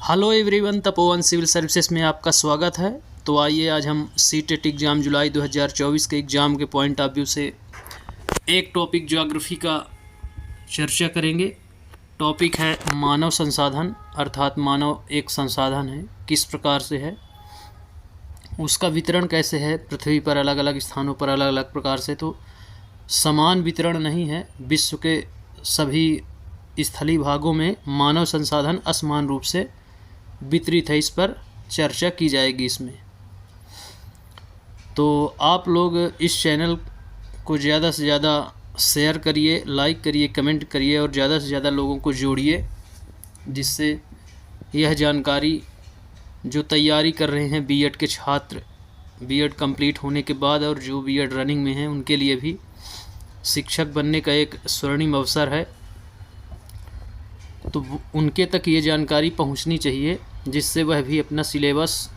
Hello everyone, Tapovan civil services में आपका स्वागत है। तो आइए आज हम सीटेट एग्ज़ाम जुलाई 2024 के एग्ज़ाम के पॉइंट ऑफ व्यू से एक टॉपिक ज्योग्राफी का चर्चा करेंगे। टॉपिक है मानव संसाधन, अर्थात मानव एक संसाधन है, किस प्रकार से है, उसका वितरण कैसे है पृथ्वी पर अलग अलग स्थानों पर अलग अलग प्रकार से। तो समान वितरण नहीं है, विश्व के सभी स्थलीय भागों में मानव संसाधन असमान रूप से वितरित है। इस पर चर्चा की जाएगी इसमें। तो आप लोग इस चैनल को ज़्यादा से ज़्यादा शेयर करिए, लाइक करिए, कमेंट करिए और ज़्यादा से ज़्यादा लोगों को जोड़िए, जिससे यह जानकारी जो तैयारी कर रहे हैं बीएड के छात्र, बीएड कंप्लीट होने के बाद और जो बीएड रनिंग में हैं, उनके लिए भी शिक्षक बनने का एक स्वर्णिम अवसर है। तो उनके तक ये जानकारी पहुंचनी चाहिए, जिससे वह भी अपना सिलेबस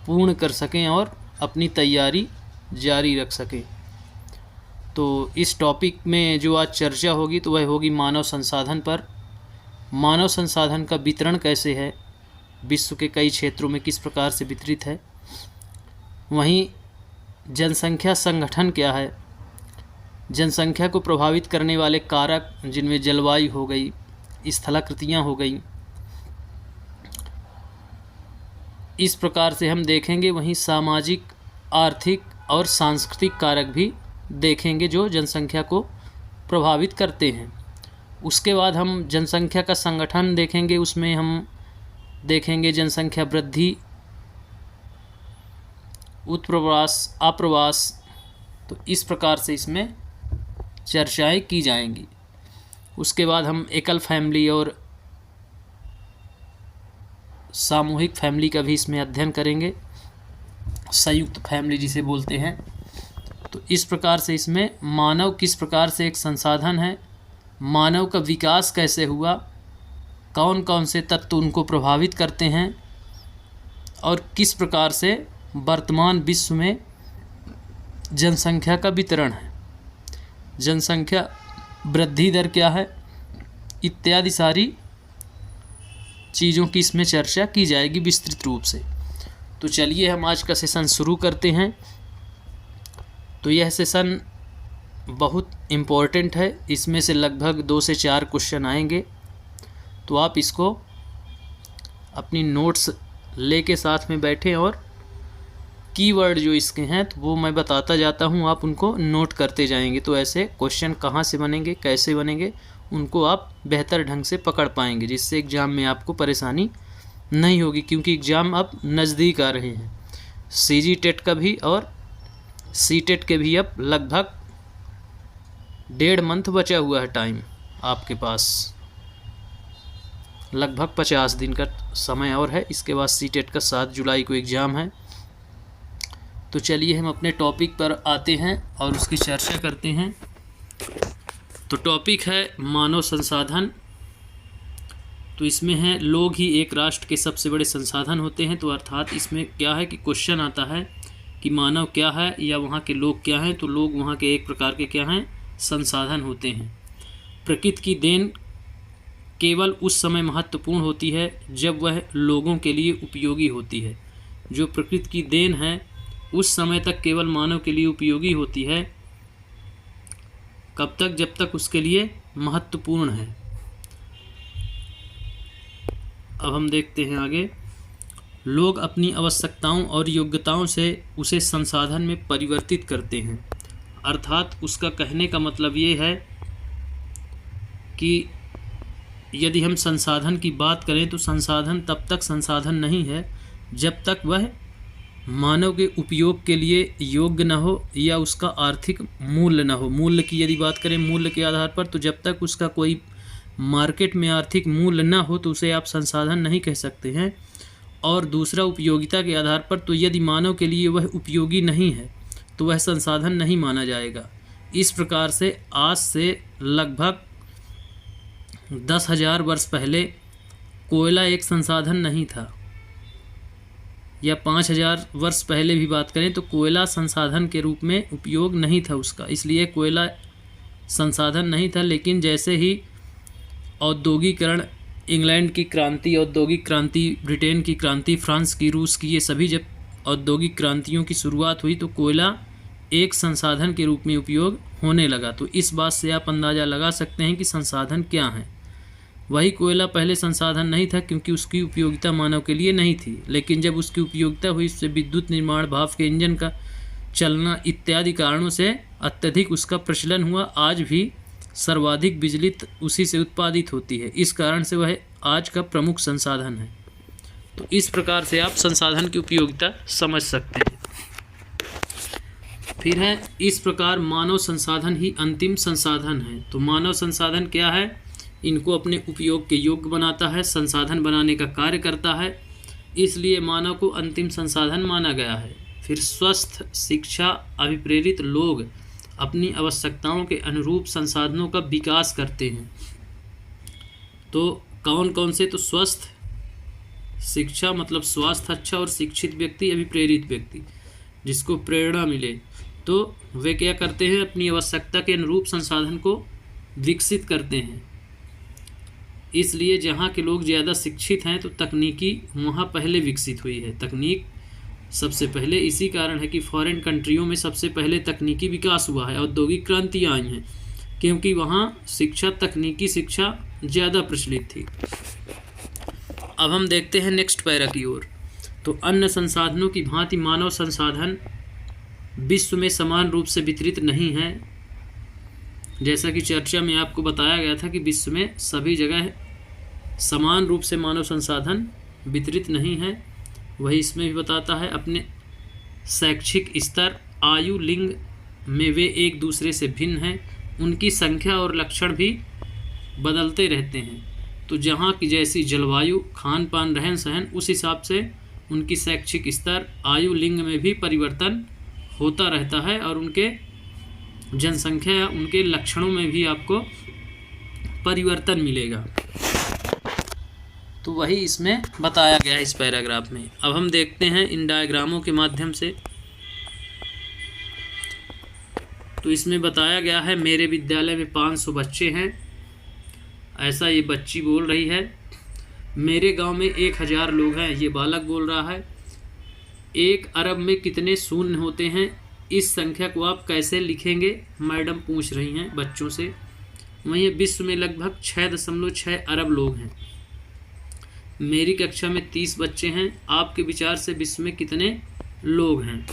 पूर्ण कर सकें और अपनी तैयारी जारी रख सकें। तो इस टॉपिक में जो आज चर्चा होगी तो वह होगी मानव संसाधन पर। मानव संसाधन का वितरण कैसे है, विश्व के कई क्षेत्रों में किस प्रकार से वितरित है। वहीं जनसंख्या संगठन क्या है, जनसंख्या को प्रभावित करने वाले कारक जिनमें जलवायु हो गई, स्थलाकृतियाँ हो गई, इस प्रकार से हम देखेंगे। वहीं सामाजिक, आर्थिक और सांस्कृतिक कारक भी देखेंगे जो जनसंख्या को प्रभावित करते हैं। उसके बाद हम जनसंख्या का संगठन देखेंगे, उसमें हम देखेंगे जनसंख्या वृद्धि, उत्प्रवास, आप्रवास। तो इस प्रकार से इसमें चर्चाएं की जाएंगी। उसके बाद हम एकल फैमिली और सामूहिक फैमिली का भी इसमें अध्ययन करेंगे, संयुक्त फैमिली जिसे बोलते हैं। तो इस प्रकार से इसमें मानव किस प्रकार से एक संसाधन है, मानव का विकास कैसे हुआ, कौन कौन से तत्व उनको प्रभावित करते हैं और किस प्रकार से वर्तमान विश्व में जनसंख्या का वितरण है, जनसंख्या वृद्धि दर क्या है, इत्यादि सारी चीज़ों की इसमें चर्चा की जाएगी विस्तृत रूप से। तो चलिए हम आज का सेशन शुरू करते हैं। तो यह सेशन बहुत इम्पोर्टेंट है, इसमें से लगभग 2 से 4 क्वेश्चन आएंगे। तो आप इसको अपनी नोट्स लेके साथ में बैठें और कीवर्ड जो इसके हैं तो वो मैं बताता जाता हूँ, आप उनको नोट करते जाएंगे। तो ऐसे क्वेश्चन कहाँ से बनेंगे, कैसे बनेंगे, उनको आप बेहतर ढंग से पकड़ पाएंगे, जिससे एग्ज़ाम में आपको परेशानी नहीं होगी। क्योंकि एग्ज़ाम अब नज़दीक आ रहे हैं, सीजी टेट का भी और सीटेट के भी अब लगभग 1.5 मंथ बचा हुआ है टाइम आपके पास, लगभग 50 दिन का समय और है। इसके बाद सीटेट का 7 जुलाई को एग्ज़ाम है। तो चलिए हम अपने टॉपिक पर आते हैं और उसकी चर्चा करते हैं। तो टॉपिक है मानव संसाधन। तो इसमें है लोग ही एक राष्ट्र के सबसे बड़े संसाधन होते हैं। तो अर्थात इसमें क्या है कि क्वेश्चन आता है कि मानव क्या है या वहाँ के लोग क्या हैं। तो लोग वहाँ के एक प्रकार के क्या हैं, संसाधन होते हैं। प्रकृति की देन केवल उस समय महत्वपूर्ण होती है जब वह लोगों के लिए उपयोगी होती है। जो प्रकृति की देन है उस समय तक केवल मानव के लिए उपयोगी होती है। कब तक? जब तक उसके लिए महत्वपूर्ण है। अब हम देखते हैं आगे। लोग अपनी आवश्यकताओं और योग्यताओं से उसे संसाधन में परिवर्तित करते हैं। अर्थात उसका कहने का मतलब ये है कि यदि हम संसाधन की बात करें तो संसाधन तब तक संसाधन नहीं है जब तक वह मानव के उपयोग के लिए योग्य न हो या उसका आर्थिक मूल्य न हो। मूल्य की यदि बात करें, मूल्य के आधार पर, तो जब तक उसका कोई मार्केट में आर्थिक मूल्य न हो तो उसे आप संसाधन नहीं कह सकते हैं। और दूसरा उपयोगिता के आधार पर, तो यदि मानव के लिए वह उपयोगी नहीं है तो वह संसाधन नहीं माना जाएगा। इस प्रकार से आज से लगभग 10,000 वर्ष पहले कोयला एक संसाधन नहीं था, या 5,000 वर्ष पहले भी बात करें तो कोयला संसाधन के रूप में उपयोग नहीं था उसका, इसलिए कोयला संसाधन नहीं था। लेकिन जैसे ही औद्योगिकरण इंग्लैंड की क्रांति, औद्योगिक क्रांति, ब्रिटेन की क्रांति, फ्रांस की, रूस की, ये सभी जब औद्योगिक क्रांतियों की शुरुआत हुई तो कोयला एक संसाधन के रूप में उपयोग होने लगा। तो इस बात से आप अंदाज़ा लगा सकते हैं कि संसाधन क्या है। वही कोयला पहले संसाधन नहीं था क्योंकि उसकी उपयोगिता मानव के लिए नहीं थी, लेकिन जब उसकी उपयोगिता हुई, उससे विद्युत निर्माण, भाप के इंजन का चलना इत्यादि कारणों से अत्यधिक उसका प्रचलन हुआ। आज भी सर्वाधिक बिजली उसी से उत्पादित होती है, इस कारण से वह आज का प्रमुख संसाधन है। तो इस प्रकार से आप संसाधन की उपयोगिता समझ सकते हैं। फिर है इस प्रकार मानव संसाधन ही अंतिम संसाधन है। तो मानव संसाधन क्या है? इनको अपने उपयोग के योग्य बनाता है, संसाधन बनाने का कार्य करता है, इसलिए मानव को अंतिम संसाधन माना गया है। फिर स्वस्थ, शिक्षा, अभिप्रेरित लोग अपनी आवश्यकताओं के अनुरूप संसाधनों का विकास करते हैं। तो कौन कौन से? तो स्वस्थ, शिक्षा मतलब स्वास्थ्य अच्छा और शिक्षित व्यक्ति, अभिप्रेरित व्यक्ति जिसको प्रेरणा मिले, तो वे क्या करते हैं? अपनी आवश्यकता के अनुरूप संसाधन को विकसित करते हैं। इसलिए जहाँ के लोग ज़्यादा शिक्षित हैं तो तकनीकी वहाँ पहले विकसित हुई है, तकनीक सबसे पहले। इसी कारण है कि फॉरेन कंट्रियों में सबसे पहले तकनीकी विकास हुआ है, औद्योगिक क्रांतियाँ आई हैं, क्योंकि वहाँ शिक्षा, तकनीकी शिक्षा ज़्यादा प्रचलित थी। अब हम देखते हैं नेक्स्ट पैरा की ओर। तो अन्य संसाधनों की भांति मानव संसाधन विश्व में समान रूप से वितरित नहीं है। जैसा कि चर्चा में आपको बताया गया था कि विश्व में सभी जगह समान रूप से मानव संसाधन वितरित नहीं है, वही इसमें भी बताता है। अपने शैक्षिक स्तर, आयु, लिंग में वे एक दूसरे से भिन्न हैं, उनकी संख्या और लक्षण भी बदलते रहते हैं। तो जहाँ की जैसी जलवायु, खान पान, रहन सहन, उस हिसाब से उनकी शैक्षिक स्तर, आयु, लिंग में भी परिवर्तन होता रहता है और उनके जनसंख्या या उनके लक्षणों में भी आपको परिवर्तन मिलेगा। तो वही इसमें बताया गया है इस पैराग्राफ में। अब हम देखते हैं इन डायग्रामों के माध्यम से। तो इसमें बताया गया है मेरे विद्यालय में 500 बच्चे हैं, ऐसा ये बच्ची बोल रही है। मेरे गांव में 1000 लोग हैं, ये बालक बोल रहा है। 1 अरब में कितने शून्य होते हैं? इस संख्या को आप कैसे लिखेंगे? मैडम पूछ रही हैं बच्चों से। वहीं विश्व में लगभग 6.6 अरब लोग हैं। मेरी कक्षा में 30 बच्चे हैं, आपके विचार से विश्व में कितने लोग हैं?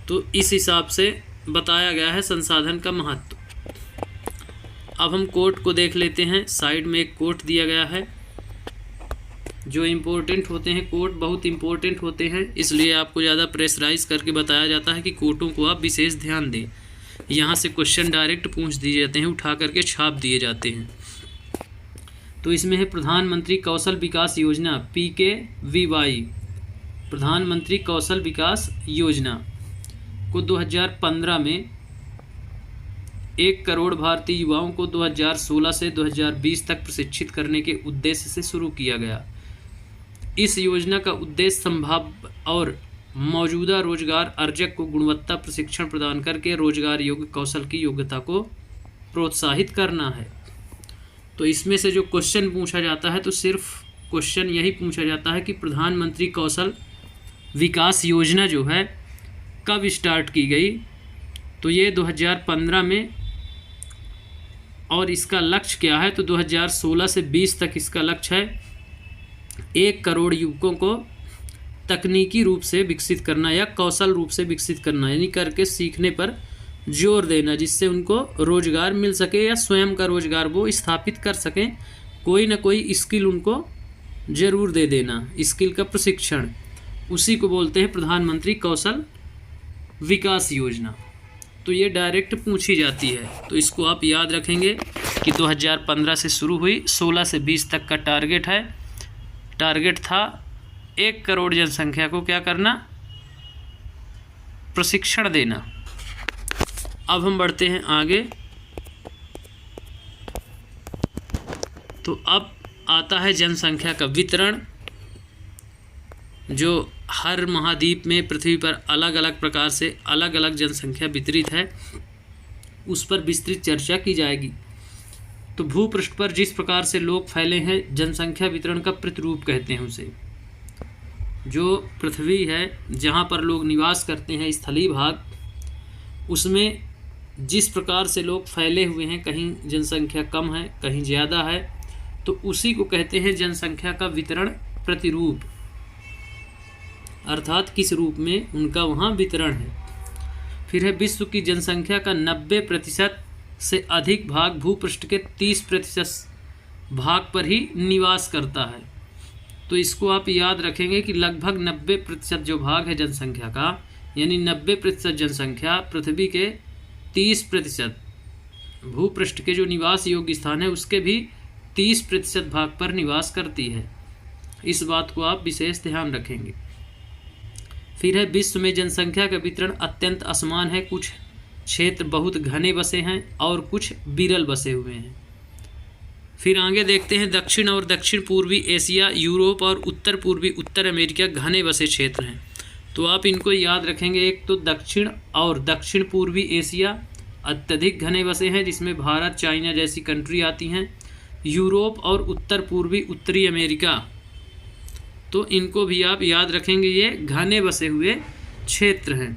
तो इस हिसाब से बताया गया है संसाधन का महत्व। अब हम कोट को देख लेते हैं। साइड में एक कोट दिया गया है। जो इम्पोर्टेंट होते हैं, कोट बहुत इम्पोर्टेंट होते हैं, इसलिए आपको ज़्यादा प्रेशराइज करके बताया जाता है कि कोटों को आप विशेष ध्यान दें। यहाँ से क्वेश्चन डायरेक्ट पूछ दिए जाते हैं, उठा करके छाप दिए जाते हैं। तो इसमें है प्रधानमंत्री कौशल विकास योजना, PKVY, प्रधानमंत्री कौशल विकास योजना को 2015 में 1 करोड़ भारतीय युवाओं को 2016 से 2020 तक प्रशिक्षित करने के उद्देश्य से शुरू किया गया। इस योजना का उद्देश्य संभाव्य और मौजूदा रोजगार अर्जक को गुणवत्ता प्रशिक्षण प्रदान करके रोजगार योग्य कौशल की योग्यता को प्रोत्साहित करना है। तो इसमें से जो क्वेश्चन पूछा जाता है, तो सिर्फ क्वेश्चन यही पूछा जाता है कि प्रधानमंत्री कौशल विकास योजना जो है कब स्टार्ट की गई? तो ये 2015 में, और इसका लक्ष्य क्या है? तो 2016 से 20 तक इसका लक्ष्य है 1 करोड़ युवकों को तकनीकी रूप से विकसित करना या कौशल रूप से विकसित करना, यानी करके सीखने पर जोर देना, जिससे उनको रोजगार मिल सके या स्वयं का रोजगार वो स्थापित कर सकें। कोई ना कोई स्किल उनको ज़रूर दे देना, स्किल का प्रशिक्षण, उसी को बोलते हैं प्रधानमंत्री कौशल विकास योजना। तो ये डायरेक्ट पूछी जाती है, तो इसको आप याद रखेंगे कि 2015 से शुरू हुई, 16 से 20 तक का टारगेट है। टारगेट था 1 करोड़ जनसंख्या को क्या करना? प्रशिक्षण देना। अब हम बढ़ते हैं आगे। तो अब आता है जनसंख्या का वितरण, जो हर महाद्वीप में पृथ्वी पर अलग अलग प्रकार से अलग अलग जनसंख्या वितरित है, उस पर विस्तृत चर्चा की जाएगी। तो भूपृष्ठ पर जिस प्रकार से लोग फैले हैं जनसंख्या वितरण का प्रतिरूप कहते हैं उसे। जो पृथ्वी है जहाँ पर लोग निवास करते हैं स्थलीय भाग, उसमें जिस प्रकार से लोग फैले हुए हैं, कहीं जनसंख्या कम है कहीं ज़्यादा है, तो उसी को कहते हैं जनसंख्या का वितरण प्रतिरूप, अर्थात किस रूप में उनका वहाँ वितरण है। फिर है विश्व की जनसंख्या का 90% से अधिक भाग भूपृष्ठ के 30% भाग पर ही निवास करता है। तो इसको आप याद रखेंगे कि लगभग 90% जो भाग है जनसंख्या का, यानी 90% जनसंख्या पृथ्वी के 30% भूपृष्ठ के जो निवास योग्य स्थान है उसके भी 30% भाग पर निवास करती है। इस बात को आप विशेष ध्यान रखेंगे। फिर है विश्व में जनसंख्या का वितरण अत्यंत असमान है। कुछ क्षेत्र बहुत घने बसे हैं और कुछ विरल बसे हुए हैं। फिर आगे देखते हैं दक्षिण और दक्षिण पूर्वी एशिया, यूरोप और उत्तर पूर्वी उत्तर अमेरिका घने बसे क्षेत्र हैं। तो आप इनको याद रखेंगे। एक तो दक्षिण और दक्षिण पूर्वी एशिया अत्यधिक घने बसे हैं, जिसमें भारत, चाइना जैसी कंट्री आती हैं। यूरोप और उत्तर पूर्वी उत्तरी अमेरिका, तो इनको भी आप याद रखेंगे, ये घने बसे हुए क्षेत्र हैं।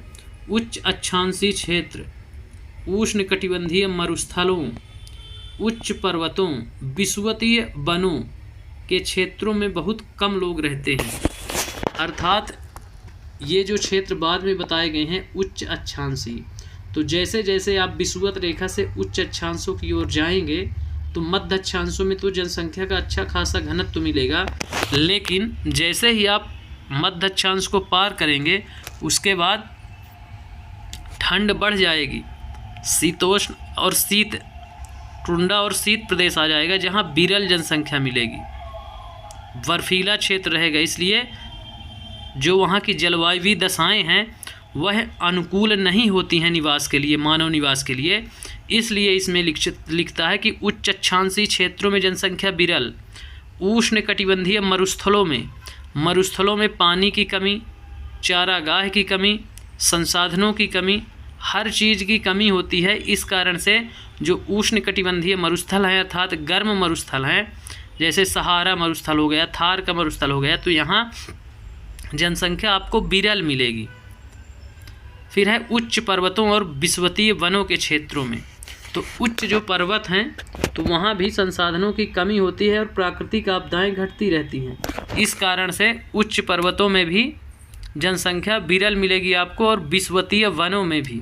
उच्च अक्षांशीय क्षेत्र, उष्ण कटिबंधीय मरुस्थलों, उच्च पर्वतों, विषुवतीय वनों के क्षेत्रों में बहुत कम लोग रहते हैं। अर्थात ये जो क्षेत्र बाद में बताए गए हैं उच्च अक्षांशीय, तो जैसे जैसे आप विषुवत रेखा से उच्च अक्षांशों की ओर जाएंगे तो मध्य अक्षांशों में तो जनसंख्या का अच्छा खासा घनत्व मिलेगा, लेकिन जैसे ही आप मध्य अक्षांश को पार करेंगे उसके बाद ठंड बढ़ जाएगी, शीतोष्ण और शीत, टुंड्रा और शीत प्रदेश आ जाएगा जहाँ विरल जनसंख्या मिलेगी, बर्फीला क्षेत्र रहेगा। इसलिए जो वहाँ की जलवायु दशाएं हैं वह अनुकूल नहीं होती हैं निवास के लिए, मानव निवास के लिए। इसलिए इसमें लिखता है कि उच्च अक्षांशीय क्षेत्रों में जनसंख्या विरल, उष्ण कटिबंधीय मरुस्थलों में पानी की कमी, चारागाह की कमी, संसाधनों की कमी, हर चीज़ की कमी होती है। इस कारण से जो उष्ण कटिबंधीय मरुस्थल हैं अर्थात गर्म मरुस्थल हैं, जैसे सहारा मरुस्थल हो गया, थार का मरुस्थल हो गया, तो यहाँ जनसंख्या आपको विरल मिलेगी। फिर है उच्च पर्वतों और विषुवतीय वनों के क्षेत्रों में, तो उच्च जो पर्वत हैं तो वहाँ भी संसाधनों की कमी होती है और प्राकृतिक आपदाएं घटती रहती हैं। इस कारण से उच्च पर्वतों में भी जनसंख्या विरल मिलेगी आपको, और विषुवतीय वनों में भी,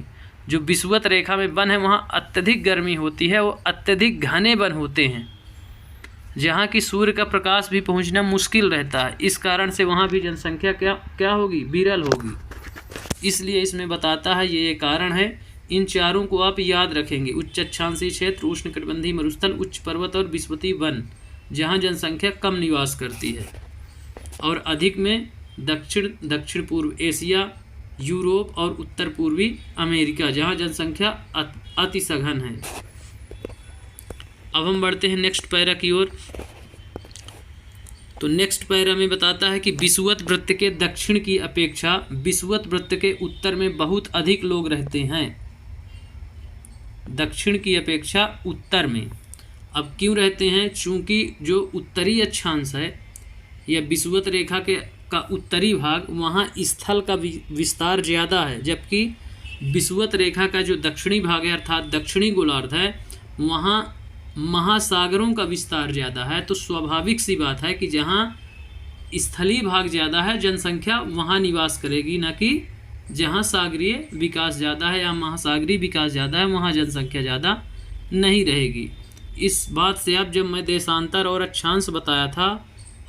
जो विषुवत रेखा में वन है वहाँ अत्यधिक गर्मी होती है, वो अत्यधिक घने वन होते हैं जहाँ की सूर्य का प्रकाश भी पहुँचना मुश्किल रहता है। इस कारण से वहाँ भी जनसंख्या क्या होगी, विरल होगी। इसलिए इसमें बताता है ये कारण है। इन चारों को आप याद रखेंगे, उच्च अक्षांशीय क्षेत्र, उष्ण कटिबंधीय मरुस्थल, उच्च पर्वत और विषुवतीय वन, जहाँ जनसंख्या कम निवास करती है, और अधिक में दक्षिण पूर्व एशिया, यूरोप और उत्तर पूर्वी अमेरिका, जहाँ जनसंख्या अति सघन है। अब हम बढ़ते हैं नेक्स्ट पैरा की ओर। तो नेक्स्ट पैरा में बताता है कि विषुवत वृत्त के दक्षिण की अपेक्षा विषुवत वृत्त के उत्तर में बहुत अधिक लोग रहते हैं। दक्षिण की अपेक्षा उत्तर में। अब क्यों रहते हैं? चूंकि जो उत्तरी अक्षांश है या विषुवत रेखा का उत्तरी भाग, वहाँ स्थल का विस्तार ज़्यादा है, जबकि विषुवत रेखा का जो दक्षिणी भाग है अर्थात दक्षिणी गोलार्ध है, वहाँ महासागरों का विस्तार ज़्यादा है। तो स्वाभाविक सी बात है कि जहाँ स्थलीय भाग ज़्यादा है जनसंख्या वहाँ निवास करेगी, न कि जहाँ सागरीय विकास ज़्यादा है या महासागरीय विकास ज़्यादा है वहाँ जनसंख्या ज़्यादा नहीं रहेगी। इस बात से अब जब मैं देशांतर और अक्षांश बताया था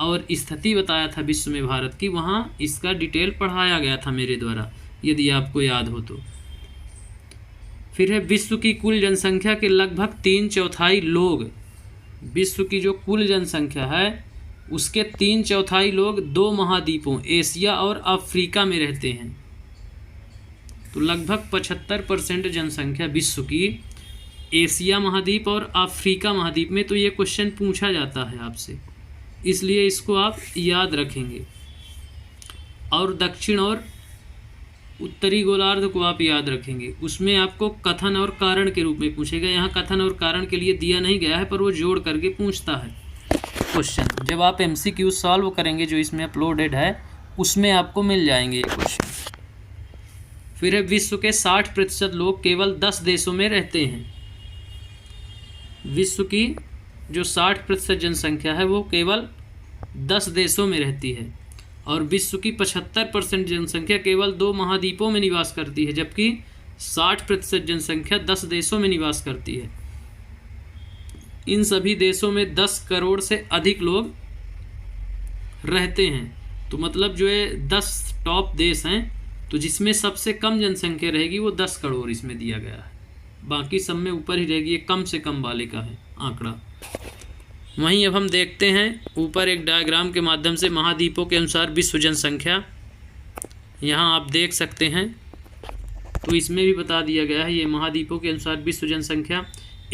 और स्थिति बताया था विश्व में भारत की, वहाँ इसका डिटेल पढ़ाया गया था मेरे द्वारा, यदि आपको याद हो तो। फिर है विश्व की कुल जनसंख्या के लगभग 3/4 लोग, विश्व की जो कुल जनसंख्या है उसके 3/4 लोग 2 महाद्वीपों एशिया और अफ्रीका में रहते हैं। तो लगभग 75% जनसंख्या विश्व की एशिया महाद्वीप और अफ्रीका महाद्वीप में। तो ये क्वेश्चन पूछा जाता है आपसे, इसलिए इसको आप याद रखेंगे। और दक्षिण और उत्तरी गोलार्ध को आप याद रखेंगे, उसमें आपको कथन और कारण के रूप में पूछेगा। यहाँ कथन और कारण के लिए दिया नहीं गया है, पर वो जोड़ करके पूछता है क्वेश्चन। जब आप MCQ सॉल्व करेंगे जो इसमें अपलोडेड है, उसमें आपको मिल जाएंगे ये क्वेश्चन। फिर है विश्व के 60% लोग केवल 10 देशों में रहते हैं। विश्व की जो 60% जनसंख्या है वो केवल 10 देशों में रहती है, और विश्व की 75% जनसंख्या केवल 2 महाद्वीपों में निवास करती है, जबकि 60% जनसंख्या 10 देशों में निवास करती है। इन सभी देशों में 10 करोड़ से अधिक लोग रहते हैं। तो मतलब जो है 10 टॉप देश हैं, तो जिसमें सबसे कम जनसंख्या रहेगी वो 10 करोड़ इसमें दिया गया है, बाकी सब में ऊपर ही रहेगी। ये कम से कम वाले का है आंकड़ा। वहीं अब हम देखते हैं ऊपर एक डायग्राम के माध्यम से महाद्वीपों के अनुसार विश्व जनसंख्या, यहाँ आप देख सकते हैं। तो इसमें भी बता दिया गया है ये महाद्वीपों के अनुसार विश्व जनसंख्या।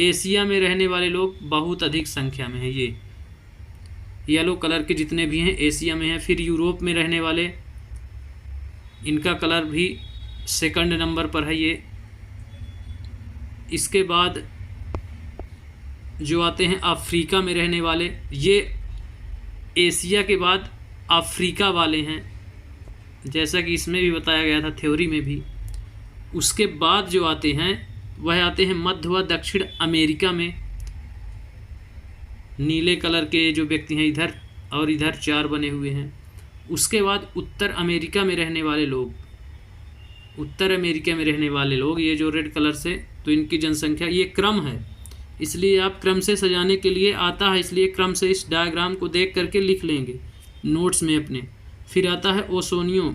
एशिया में रहने वाले लोग बहुत अधिक संख्या में है, ये येलो कलर के जितने भी हैं एशिया में हैं। फिर यूरोप में रहने वाले, इनका कलर भी सेकंड नंबर पर है ये। इसके बाद जो आते हैं अफ्रीका में रहने वाले, ये एशिया के बाद अफ्रीका वाले हैं, जैसा कि इसमें भी बताया गया था थ्योरी में भी। उसके बाद जो आते हैं वह आते हैं मध्य व दक्षिण अमेरिका में। नीले कलर के जो व्यक्ति हैं इधर और इधर 4 बने हुए हैं। उसके बाद उत्तर अमेरिका में रहने वाले लोग, उत्तर अमेरिका में रहने वाले लोग, ये जो रेड कलर से, तो इनकी जनसंख्या, ये क्रम है, इसलिए आप क्रम से सजाने के लिए आता है, इसलिए क्रम से इस डायग्राम को देख करके लिख लेंगे नोट्स में अपने। फिर आता है ओशनियो,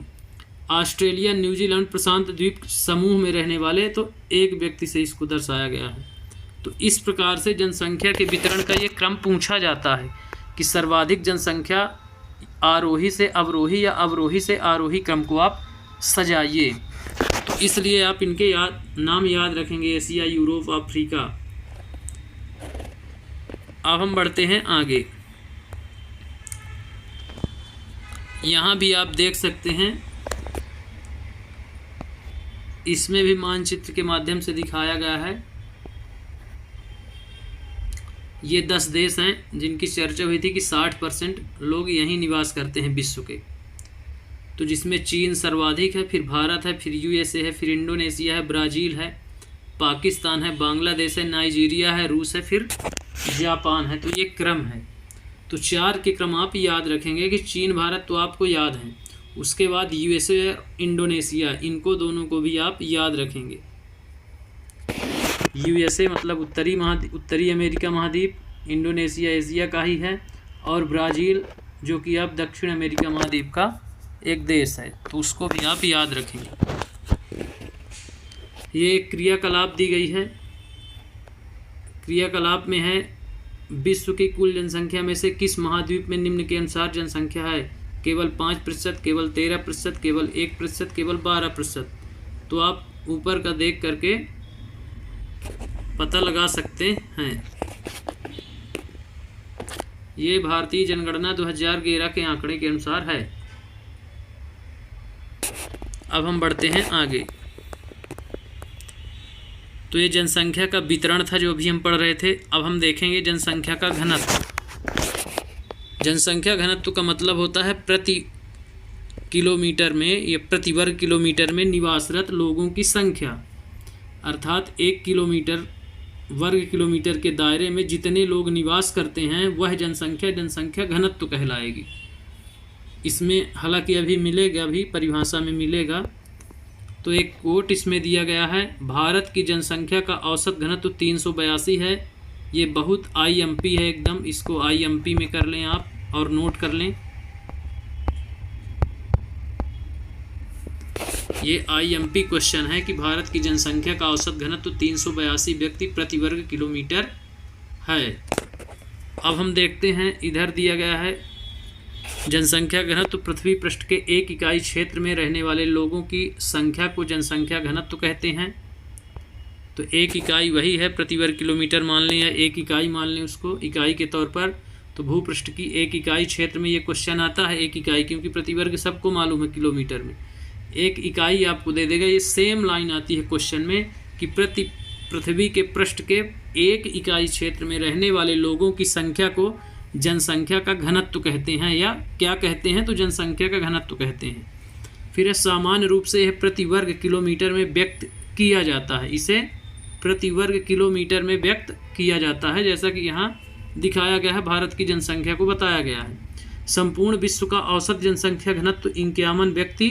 ऑस्ट्रेलिया, न्यूजीलैंड, प्रशांत द्वीप समूह में रहने वाले, तो एक व्यक्ति से इसको दर्शाया गया है। तो इस प्रकार से जनसंख्या के वितरण का ये क्रम पूछा जाता है कि सर्वाधिक जनसंख्या आरोही से अवरोही या अवरोही से आरोही क्रम को आप सजाइए। तो इसलिए आप इनके नाम याद रखेंगे, एशिया, यूरोप, अफ्रीका। अब हम बढ़ते हैं आगे। यहाँ भी आप देख सकते हैं, इसमें भी मानचित्र के माध्यम से दिखाया गया है। ये 10 देश हैं जिनकी चर्चा हुई थी कि 60% लोग यहीं निवास करते हैं विश्व के। तो जिसमें चीन सर्वाधिक है, फिर भारत है, फिर USA है, फिर इंडोनेशिया है, ब्राज़ील है, पाकिस्तान है, बांग्लादेश है, नाइजीरिया है, रूस है, फिर जापान है। तो ये क्रम है। तो 4 के क्रम आप याद रखेंगे कि चीन, भारत तो आपको याद है, उसके बाद USA, इंडोनेशिया, इनको दोनों को भी आप याद रखेंगे। USA मतलब उत्तरी अमेरिका महाद्वीप, इंडोनेशिया एशिया का ही है, और ब्राज़ील जो कि आप दक्षिण अमेरिका महाद्वीप का एक देश है, तो उसको भी आप याद रखेंगे। ये क्रियाकलाप दी गई है। क्रियाकलाप में है विश्व की कुल जनसंख्या में से किस महाद्वीप में निम्न के अनुसार जनसंख्या है? केवल 5%, केवल 13%, केवल 1%, केवल 12%। तो आप ऊपर का देख करके पता लगा सकते हैं। ये भारतीय जनगणना 2011 के आंकड़े के अनुसार है। अब हम बढ़ते हैं आगे। तो ये जनसंख्या का वितरण था जो अभी हम पढ़ रहे थे। अब हम देखेंगे जनसंख्या का घनत्व। जनसंख्या घनत्व का मतलब होता है प्रति किलोमीटर में या प्रति वर्ग किलोमीटर में निवासरत लोगों की संख्या, अर्थात 1 किलोमीटर वर्ग किलोमीटर के दायरे में जितने लोग निवास करते हैं वह जनसंख्या घनत्व कहलाएगी। इसमें हालांकि अभी मिलेगा, अभी परिभाषा में मिलेगा। तो एक कोट इसमें दिया गया है, भारत की जनसंख्या का औसत घनत्व 382 है। ये बहुत IMP है एकदम, इसको IMP में कर लें आप और नोट कर लें। ये IMP क्वेश्चन है कि भारत की जनसंख्या का औसत घनत्व 382 व्यक्ति प्रति वर्ग किलोमीटर है। अब हम देखते हैं, इधर दिया गया है जनसंख्या घनत्व पृथ्वी पृष्ठ के 1 इकाई क्षेत्र में रहने वाले लोगों की संख्या को जनसंख्या घनत्व कहते हैं। तो 1 इकाई वही है, प्रति वर्ग किलोमीटर मान लें या 1 इकाई मान लें उसको इकाई के तौर पर। तो भूपृष्ठ की 1 इकाई क्षेत्र में ये क्वेश्चन आता है 1 इकाई, क्योंकि प्रति वर्ग सबको मालूम है किलोमीटर में। एक इकाई आपको दे देगा। ये सेम लाइन आती है क्वेश्चन में कि प्रति पृथ्वी के पृष्ठ के एक इकाई क्षेत्र में रहने वाले लोगों की संख्या को जनसंख्या का घनत्व कहते हैं, या क्या कहते हैं, तो जनसंख्या का घनत्व कहते हैं। फिर है सामान्य रूप से यह प्रति वर्ग किलोमीटर में व्यक्त किया जाता है। इसे प्रति वर्ग किलोमीटर में व्यक्त किया जाता है, जैसा कि यहाँ दिखाया गया है, भारत की जनसंख्या को बताया गया है। संपूर्ण विश्व का औसत जनसंख्या घनत्व 51 व्यक्ति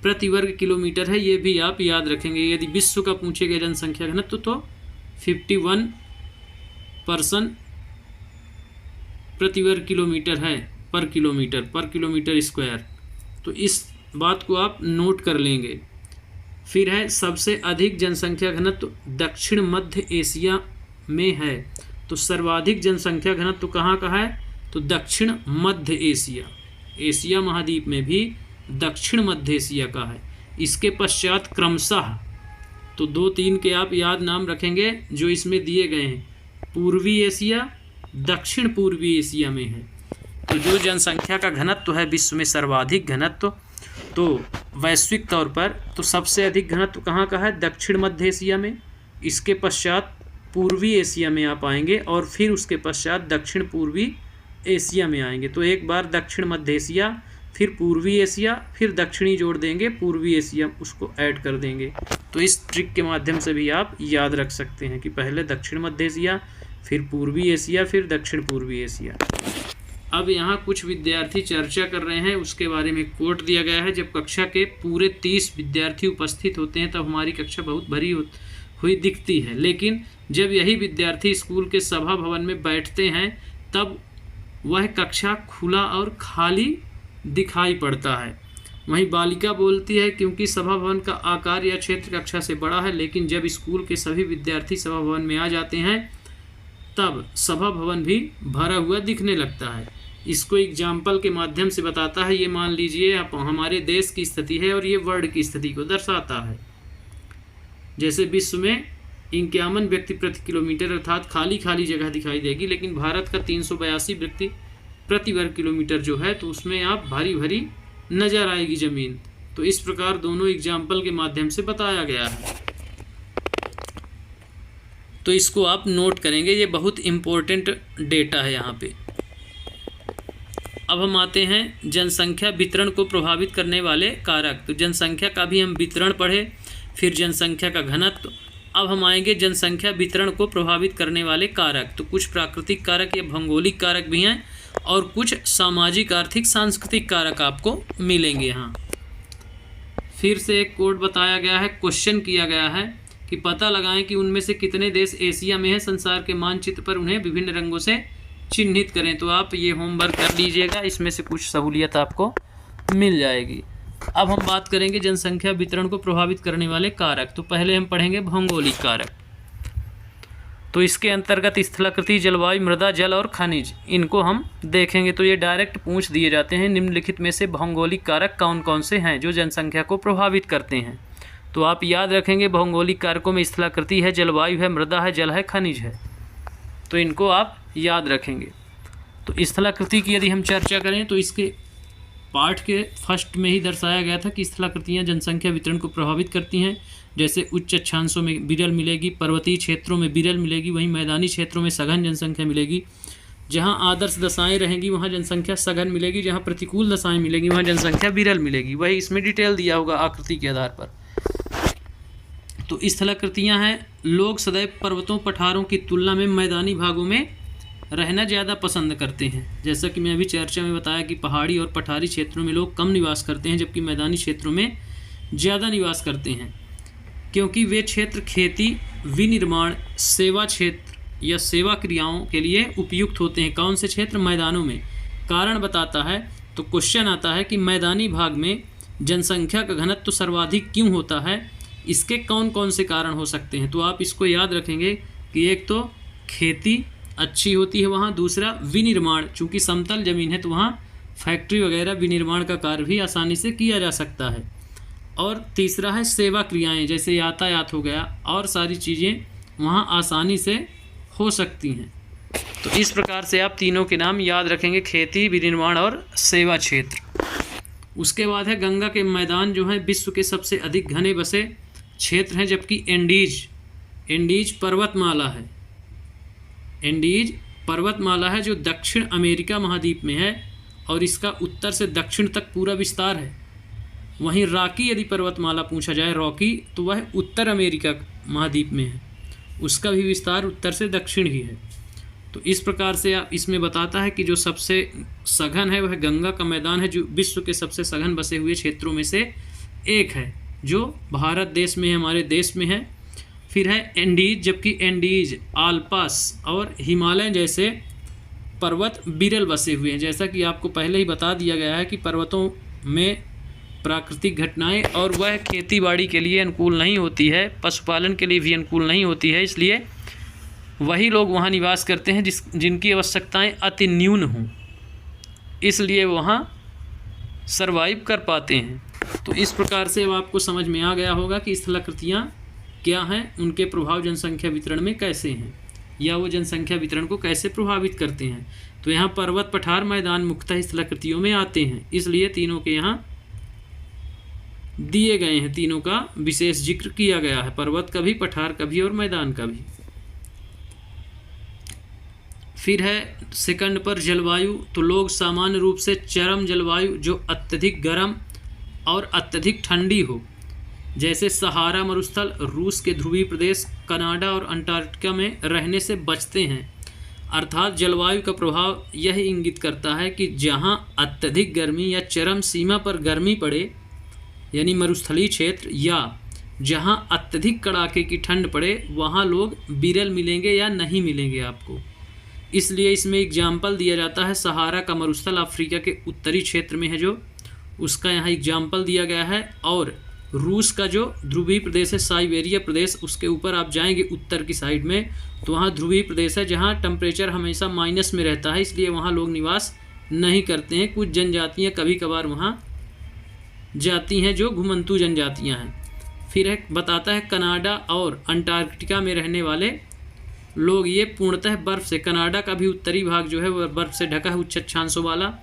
प्रति वर्ग किलोमीटर है। ये भी आप याद रखेंगे। यदि विश्व का पूछे गए जनसंख्या घनत्व तो 51 पर्सन प्रति वर्ग किलोमीटर है, पर किलोमीटर स्क्वायर। तो इस बात को आप नोट कर लेंगे। फिर है सबसे अधिक जनसंख्या घनत्व दक्षिण मध्य एशिया में है। तो सर्वाधिक जनसंख्या घनत्व कहाँ का है, तो दक्षिण मध्य एशिया, एशिया महाद्वीप में भी दक्षिण मध्य एशिया का है। इसके पश्चात क्रमशः, तो 2-3 के आप याद नाम रखेंगे जो इसमें दिए गए हैं, पूर्वी एशिया, दक्षिण पूर्वी एशिया में है। तो जो जनसंख्या का घनत्व है विश्व में सर्वाधिक घनत्व, तो वैश्विक तौर पर तो सबसे अधिक घनत्व कहाँ का है, दक्षिण मध्य एशिया में। इसके पश्चात पूर्वी एशिया में आप आएंगे और फिर उसके पश्चात दक्षिण पूर्वी एशिया में आएंगे। तो एक बार दक्षिण मध्य एशिया, फिर पूर्वी एशिया, फिर दक्षिणी जोड़ देंगे, पूर्वी एशिया उसको ऐड कर देंगे। तो इस ट्रिक के माध्यम से भी आप याद रख सकते हैं कि पहले दक्षिण मध्य एशिया, फिर पूर्वी एशिया, फिर दक्षिण पूर्वी एशिया। अब यहाँ कुछ विद्यार्थी चर्चा कर रहे हैं, उसके बारे में कोट दिया गया है। जब कक्षा के पूरे 30 विद्यार्थी उपस्थित होते हैं तब हमारी कक्षा बहुत भरी हुई दिखती है, लेकिन जब यही विद्यार्थी स्कूल के सभा भवन में बैठते हैं तब वह कक्षा खुला और खाली दिखाई पड़ता है। वहीं बालिका बोलती है क्योंकि सभा भवन का आकार या क्षेत्र कक्षा से बड़ा है, लेकिन जब स्कूल के सभी विद्यार्थी सभा भवन में आ जाते हैं तब सभा भवन भी भरा हुआ दिखने लगता है। इसको एग्जाम्पल के माध्यम से बताता है। ये मान लीजिए आप हमारे देश की स्थिति है और ये वर्ल्ड की स्थिति को दर्शाता है। जैसे विश्व में 51 व्यक्ति प्रति किलोमीटर अर्थात खाली खाली जगह दिखाई देगी, लेकिन भारत का 382 व्यक्ति प्रति वर्ग किलोमीटर जो है तो उसमें आप भारी भरी नजर आएगी ज़मीन। तो इस प्रकार दोनों एग्जाम्पल के माध्यम से बताया गया है। तो इसको आप नोट करेंगे, ये बहुत इम्पोर्टेंट डेटा है यहाँ पे। अब हम आते हैं जनसंख्या वितरण को प्रभावित करने वाले कारक। तो जनसंख्या का भी हम वितरण पढ़े, फिर जनसंख्या का घनत्व। अब हम आएंगे जनसंख्या वितरण को प्रभावित करने वाले कारक। तो कुछ प्राकृतिक कारक या भौगोलिक कारक भी हैं और कुछ सामाजिक, आर्थिक, सांस्कृतिक कारक आपको मिलेंगे यहाँ। फिर से एक कोड बताया गया है, क्वेश्चन किया गया है कि पता लगाएं कि उनमें से कितने देश एशिया में हैं। संसार के मानचित्र पर उन्हें विभिन्न रंगों से चिन्हित करें। तो आप ये होमवर्क कर लीजिएगा, इसमें से कुछ सहूलियत आपको मिल जाएगी। अब हम बात करेंगे जनसंख्या वितरण को प्रभावित करने वाले कारक। तो पहले हम पढ़ेंगे भौगोलिक कारक। तो इसके अंतर्गत स्थलाकृति, जलवायु, मृदा, जल और खनिज, इनको हम देखेंगे। तो ये डायरेक्ट पूछ दिए जाते हैं, निम्नलिखित में से भौगोलिक कारक कौन कौन से हैं जो जनसंख्या को प्रभावित करते हैं। तो आप याद रखेंगे भौगोलिक कारकों में स्थलाकृति है, जलवायु है, मृदा है, जल है, खनिज है। तो इनको आप याद रखेंगे। तो स्थलाकृति की यदि हम चर्चा करें तो इसके पाठ के फर्स्ट में ही दर्शाया गया था कि स्थलाकृतियाँ जनसंख्या वितरण को प्रभावित करती हैं। जैसे उच्च अक्षांशों में विरल मिलेगी, पर्वतीय क्षेत्रों में विरल मिलेगी, वहीं मैदानी क्षेत्रों में सघन जनसंख्या मिलेगी। जहाँ आदर्श दशाएं रहेंगी वहाँ जनसंख्या सघन मिलेगी, जहाँ प्रतिकूल दशाएं मिलेगी वहाँ जनसंख्या विरल मिलेगी। वही इसमें डिटेल दिया होगा आकृति के आधार पर। तो स्थलाकृतियाँ हैं, लोग सदैव पर्वतों, पठारों की तुलना में मैदानी भागों में रहना ज़्यादा पसंद करते हैं। जैसा कि मैं अभी चर्चा में बताया कि पहाड़ी और पठारी क्षेत्रों में लोग कम निवास करते हैं, जबकि मैदानी क्षेत्रों में ज़्यादा निवास करते हैं, क्योंकि वे क्षेत्र खेती, विनिर्माण, सेवा क्षेत्र या सेवा क्रियाओं के लिए उपयुक्त होते हैं। कौन से क्षेत्र? मैदानों में। कारण बताता है तो क्वेश्चन आता है कि मैदानी भाग में जनसंख्या का घनत्व सर्वाधिक क्यों होता है, इसके कौन कौन से कारण हो सकते हैं। तो आप इसको याद रखेंगे कि एक तो खेती अच्छी होती है वहाँ, दूसरा विनिर्माण, चूँकि समतल ज़मीन है तो वहाँ फैक्ट्री वगैरह विनिर्माण का कार्य भी आसानी से किया जा सकता है, और तीसरा है सेवा क्रियाएं, जैसे यातायात हो गया और सारी चीज़ें वहाँ आसानी से हो सकती हैं। तो इस प्रकार से आप तीनों के नाम याद रखेंगे, खेती, विनिर्माण और सेवा क्षेत्र। उसके बाद है गंगा के मैदान जो हैं विश्व के सबसे अधिक घने बसे क्षेत्र हैं, जबकि एंडीज पर्वतमाला है। एंडीज पर्वतमाला है जो दक्षिण अमेरिका महाद्वीप में है और इसका उत्तर से दक्षिण तक पूरा विस्तार है। वहीं रॉकी यदि पर्वतमाला पूछा जाए, रॉकी, तो वह उत्तर अमेरिका महाद्वीप में है, उसका भी विस्तार उत्तर से दक्षिण ही है। तो इस प्रकार से आप इसमें बताता है कि जो सबसे सघन है वह गंगा का मैदान है, जो विश्व के सबसे सघन बसे हुए क्षेत्रों में से एक है, जो भारत देश में है, हमारे देश में है। फिर है एंडीज, जबकि एंडीज, आल्प्स और हिमालय जैसे पर्वत विरल बसे हुए हैं। जैसा कि आपको पहले ही बता दिया गया है कि पर्वतों में प्राकृतिक घटनाएं और वह खेती बाड़ी के लिए अनुकूल नहीं होती है, पशुपालन के लिए भी अनुकूल नहीं होती है, इसलिए वही लोग वहाँ निवास करते हैं जिनकी आवश्यकताएं अति न्यून हों, इसलिए वहाँ सरवाइव कर पाते हैं। तो इस प्रकार से अब आपको समझ में आ गया होगा कि स्थलाकृतियाँ क्या हैं, उनके प्रभाव जनसंख्या वितरण में कैसे हैं, या वो जनसंख्या वितरण को कैसे प्रभावित करते हैं। तो यहाँ पर्वत, पठार, मैदान मुख्यतः स्थलाकृतियों में आते हैं, इसलिए तीनों के यहाँ दिए गए हैं, तीनों का विशेष जिक्र किया गया है, पर्वत का भी, पठार का भी और मैदान का भी। फिर है सेकंड पर जलवायु। तो लोग सामान्य रूप से चरम जलवायु जो अत्यधिक गर्म और अत्यधिक ठंडी हो, जैसे सहारा मरुस्थल, रूस के ध्रुवीय प्रदेश, कनाडा और अंटार्कटिका में रहने से बचते हैं। अर्थात जलवायु का प्रभाव यह इंगित करता है कि जहां अत्यधिक गर्मी या चरम सीमा पर गर्मी पड़े, यानी मरुस्थलीय क्षेत्र, या जहां अत्यधिक कड़ाके की ठंड पड़े, वहां लोग विरल मिलेंगे या नहीं मिलेंगे आपको। इसलिए इसमें एग्जाम्पल दिया जाता है, सहारा का मरुस्थल अफ्रीका के उत्तरी क्षेत्र में है, जो उसका यहाँ एग्जाम्पल दिया गया है। और रूस का जो ध्रुवीय प्रदेश है, साइबेरिया प्रदेश, उसके ऊपर आप जाएंगे उत्तर की साइड में, तो वहाँ ध्रुवीय प्रदेश है जहाँ टेम्परेचर हमेशा माइनस में रहता है, इसलिए वहाँ लोग निवास नहीं करते हैं। कुछ जनजातियाँ कभी कभार वहाँ जाती हैं, जो घुमंतू जनजातियाँ हैं। फिर है बताता है कनाडा और अंटार्कटिका में रहने वाले लोग ये पूर्णतः बर्फ़ से, कनाडा का भी उत्तरी भाग जो है वह बर्फ़ से ढका है, उच्च अक्षांशों वाला।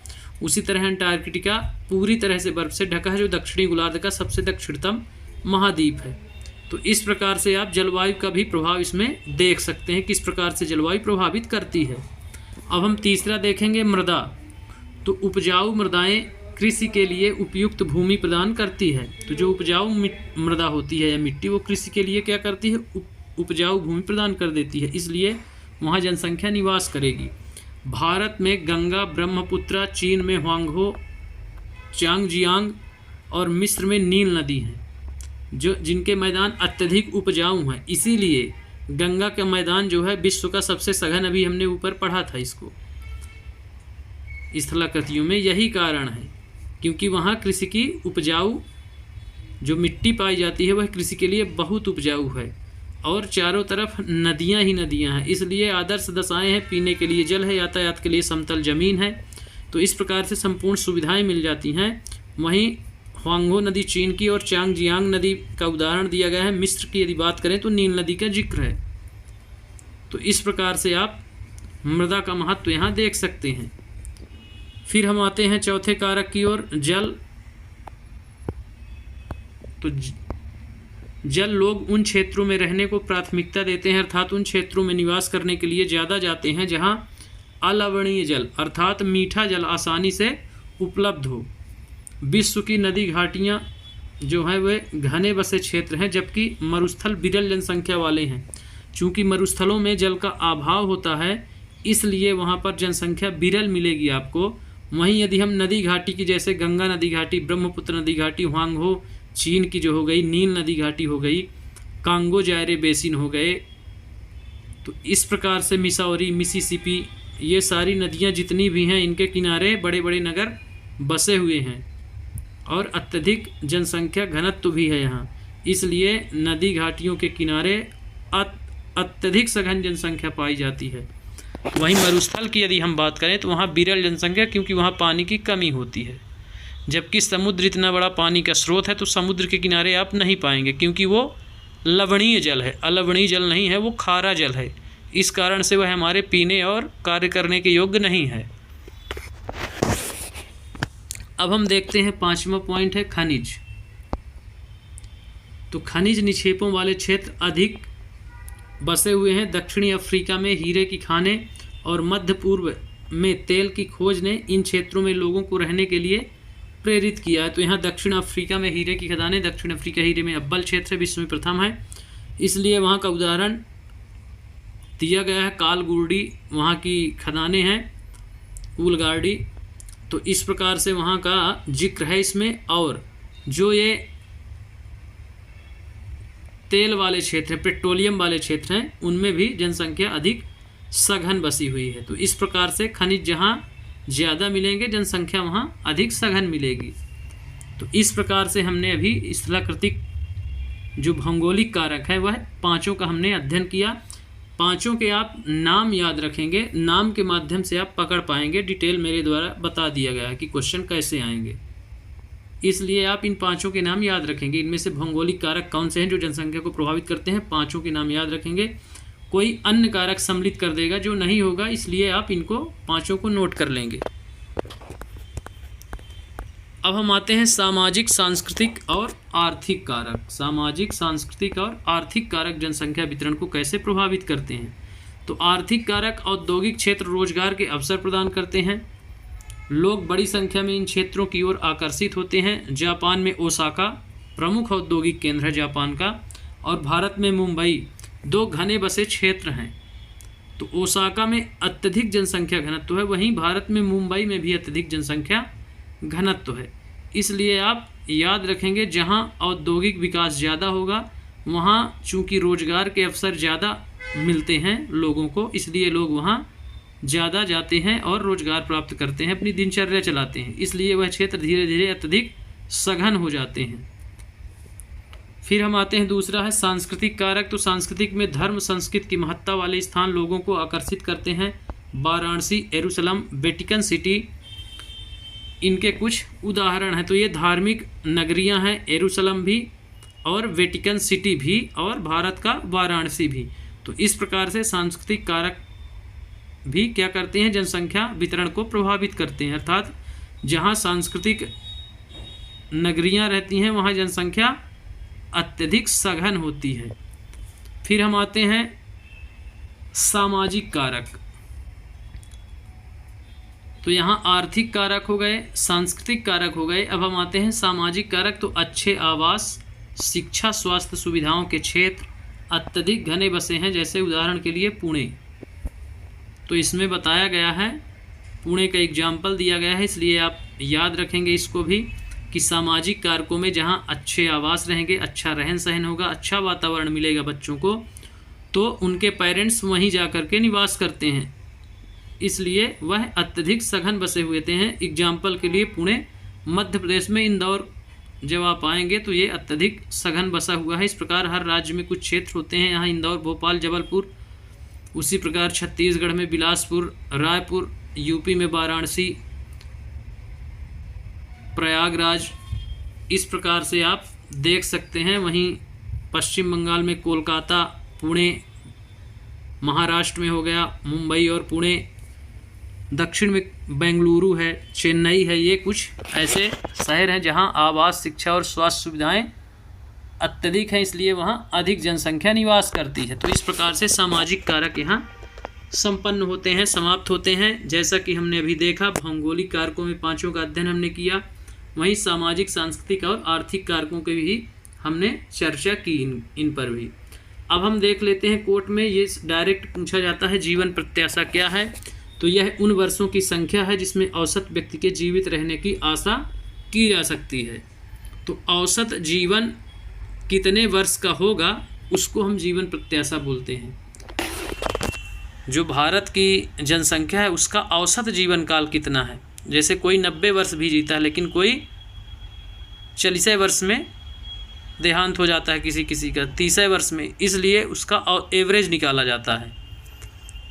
उसी तरह अंटार्कटिका पूरी तरह से बर्फ़ से ढका है, जो दक्षिणी गोलार्ध का सबसे दक्षिणतम महाद्वीप है। तो इस प्रकार से आप जलवायु का भी प्रभाव इसमें देख सकते हैं, किस प्रकार से जलवायु प्रभावित करती है। अब हम तीसरा देखेंगे मृदा। तो उपजाऊ मृदाएं कृषि के लिए उपयुक्त भूमि प्रदान करती है। तो जो उपजाऊ मृदा होती है या मिट्टी, वो कृषि के लिए क्या करती है, उपजाऊ भूमि प्रदान कर देती है, इसलिए वहाँ जनसंख्या निवास करेगी। भारत में गंगा, ब्रह्मपुत्र, चीन में ह्वांगहो, चांगजियांग और मिस्र में नील नदी हैं, जो जिनके मैदान अत्यधिक उपजाऊ हैं। इसीलिए गंगा का मैदान जो है विश्व का सबसे सघन, अभी हमने ऊपर पढ़ा था इसको, स्थलाकृतियों में यही कारण है, क्योंकि वहाँ कृषि की उपजाऊ जो मिट्टी पाई जाती है वह कृषि के लिए बहुत उपजाऊ है, और चारों तरफ नदियाँ ही नदियाँ हैं, इसलिए आदर्श दशाएं हैं, पीने के लिए जल है, यातायात के लिए समतल ज़मीन है। तो इस प्रकार से संपूर्ण सुविधाएं मिल जाती हैं। वहीं ह्वांगहो नदी चीन की और चांगजियांग नदी का उदाहरण दिया गया है। मिस्र की यदि बात करें तो नील नदी का जिक्र है। तो इस प्रकार से आप मृदा का महत्व यहाँ देख सकते हैं। फिर हम आते हैं चौथे कारक की ओर, जल। तो जल लोग उन क्षेत्रों में रहने को प्राथमिकता देते हैं, अर्थात उन क्षेत्रों में निवास करने के लिए ज़्यादा जाते हैं जहां अलवणीय जल अर्थात मीठा जल आसानी से उपलब्ध हो। विश्व की नदी घाटियां जो हैं वे घने बसे क्षेत्र हैं, जबकि मरुस्थल विरल जनसंख्या वाले हैं। चूँकि मरुस्थलों में जल का अभाव होता है, इसलिए वहाँ पर जनसंख्या विरल मिलेगी आपको। वहीं यदि हम नदी घाटी की, जैसे गंगा नदी घाटी, ब्रह्मपुत्र नदी घाटी, ह्वांगहो चीन की जो हो गई, नील नदी घाटी हो गई, कांगो जायरे बेसिन हो गए, तो इस प्रकार से मिसौरी, मिसिसिपी, ये सारी नदियाँ जितनी भी हैं, इनके किनारे बड़े बड़े नगर बसे हुए हैं और अत्यधिक जनसंख्या घनत्व भी है यहाँ, इसलिए नदी घाटियों के किनारे अत्यधिक सघन जनसंख्या पाई जाती है। वहीं मरुस्थल की यदि हम बात करें तो वहाँ विरल जनसंख्या, क्योंकि वहाँ पानी की कमी होती है। जबकि समुद्र इतना बड़ा पानी का स्रोत है, तो समुद्र के किनारे आप नहीं पाएंगे, क्योंकि वो लवणीय जल है, अलवणीय जल नहीं है, वो खारा जल है। इस कारण से वह हमारे पीने और कार्य करने के योग्य नहीं है। अब हम देखते हैं 5वां पॉइंट है खनिज। तो खनिज निक्षेपों वाले क्षेत्र अधिक बसे हुए हैं। दक्षिणी अफ्रीका में हीरे की खानें और मध्य पूर्व में तेल की खोज ने इन क्षेत्रों में लोगों को रहने के लिए प्रेरित किया है। तो यहाँ दक्षिण अफ्रीका में हीरे की खदानें, दक्षिण अफ्रीका हीरे में अव्वल क्षेत्र है, विश्व में प्रथम है, इसलिए वहाँ का उदाहरण दिया गया है। कालगुर्डी वहाँ की खदानें हैं, कूलगार्डी। तो इस प्रकार से वहाँ का जिक्र है इसमें। और जो ये तेल वाले क्षेत्र हैं, पेट्रोलियम वाले क्षेत्र हैं, उनमें भी जनसंख्या अधिक सघन बसी हुई है। तो इस प्रकार से खनिज जहाँ ज़्यादा मिलेंगे, जनसंख्या वहाँ अधिक सघन मिलेगी। तो इस प्रकार से हमने अभी स्थलाकृतिक जो भौगोलिक कारक है वह 5 का हमने अध्ययन किया। 5 के आप नाम याद रखेंगे, नाम के माध्यम से आप पकड़ पाएंगे। डिटेल मेरे द्वारा बता दिया गया है कि क्वेश्चन कैसे आएंगे, इसलिए आप इन 5 के नाम याद रखेंगे। इनमें से भौगोलिक कारक कौन से हैं जो जनसंख्या को प्रभावित करते हैं, 5 के नाम याद रखेंगे। कोई अन्य कारक सम्मिलित कर देगा जो नहीं होगा, इसलिए आप इनको 5 को नोट कर लेंगे। अब हम आते हैं सामाजिक, सांस्कृतिक और आर्थिक कारक। सामाजिक, सांस्कृतिक और आर्थिक कारक जनसंख्या वितरण को कैसे प्रभावित करते हैं। तो आर्थिक कारक औद्योगिक क्षेत्र रोजगार के अवसर प्रदान करते हैं। लोग बड़ी संख्या में इन क्षेत्रों की ओर आकर्षित होते हैं। जापान में ओसाका प्रमुख औद्योगिक केंद्र है जापान का, और भारत में मुंबई 2 घने बसे क्षेत्र हैं। तो ओसाका में अत्यधिक जनसंख्या घनत्व है, वहीं भारत में मुंबई में भी अत्यधिक जनसंख्या घनत्व है। इसलिए आप याद रखेंगे जहां औद्योगिक विकास ज़्यादा होगा वहां चूंकि रोजगार के अवसर ज़्यादा मिलते हैं लोगों को, इसलिए लोग वहां ज़्यादा जाते हैं और रोजगार प्राप्त करते हैं, अपनी दिनचर्या चलाते हैं, इसलिए वह क्षेत्र धीरे धीरे अत्यधिक सघन हो जाते हैं। फिर हम आते हैं, दूसरा है सांस्कृतिक कारक। तो सांस्कृतिक में धर्म संस्कृति की महत्ता वाले स्थान लोगों को आकर्षित करते हैं। वाराणसी, यरूशलेम, वेटिकन सिटी इनके कुछ उदाहरण हैं। तो ये धार्मिक नगरियां हैं, यरूशलेम भी और वेटिकन सिटी भी, और भारत का वाराणसी भी। तो इस प्रकार से सांस्कृतिक कारक भी क्या करते हैं, जनसंख्या वितरण को प्रभावित करते हैं। अर्थात जहाँ सांस्कृतिक नगरियाँ रहती हैं वहाँ जनसंख्या अत्यधिक सघन होती है। फिर हम आते हैं सामाजिक कारक। तो यहाँ आर्थिक कारक हो गए, सांस्कृतिक कारक हो गए। अब हम आते हैं सामाजिक कारक। तो अच्छे आवास, शिक्षा, स्वास्थ्य सुविधाओं के क्षेत्र अत्यधिक घने बसे हैं, जैसे उदाहरण के लिए पुणे। तो इसमें बताया गया है, पुणे का एग्जाम्पल दिया गया है, इसलिए आप याद रखेंगे इसको भी कि सामाजिक कारकों में जहाँ अच्छे आवास रहेंगे, अच्छा रहन सहन होगा, अच्छा वातावरण मिलेगा बच्चों को, तो उनके पेरेंट्स वहीं जा कर के निवास करते हैं, इसलिए वह अत्यधिक सघन बसे हुए हैं। एग्जाम्पल के लिए पुणे मध्य प्रदेश में, इंदौर जब आप आएंगे तो ये अत्यधिक सघन बसा हुआ है। इस प्रकार हर राज्य में कुछ क्षेत्र होते हैं, यहाँ इंदौर, भोपाल, जबलपुर, उसी प्रकार छत्तीसगढ़ में बिलासपुर, रायपुर, यूपी में वाराणसी, प्रयागराज, इस प्रकार से आप देख सकते हैं। वहीं पश्चिम बंगाल में कोलकाता, पुणे, महाराष्ट्र में हो गया मुंबई और पुणे, दक्षिण में बेंगलुरु है, चेन्नई है। ये कुछ ऐसे शहर हैं जहां आवास, शिक्षा और स्वास्थ्य सुविधाएं अत्यधिक हैं, इसलिए वहां अधिक जनसंख्या निवास करती है। तो इस प्रकार से सामाजिक कारक यहाँ संपन्न होते हैं, समाप्त होते हैं। जैसा कि हमने अभी देखा, भौगोलिक कारकों में 5 का अध्ययन हमने किया, वहीं सामाजिक, सांस्कृतिक और आर्थिक कारकों के भी हमने चर्चा की इन पर भी। अब हम देख लेते हैं, कोर्ट में ये डायरेक्ट पूछा जाता है, जीवन प्रत्याशा क्या है। तो यह उन वर्षों की संख्या है जिसमें औसत व्यक्ति के जीवित रहने की आशा की जा सकती है। तो औसत जीवन कितने वर्ष का होगा उसको हम जीवन प्रत्याशा बोलते हैं। जो भारत की जनसंख्या है उसका औसत जीवन काल कितना है। जैसे कोई 90 वर्ष भी जीता है, लेकिन कोई 40 वर्ष में देहांत हो जाता है, किसी किसी का 30 वर्ष में, इसलिए उसका एवरेज निकाला जाता है।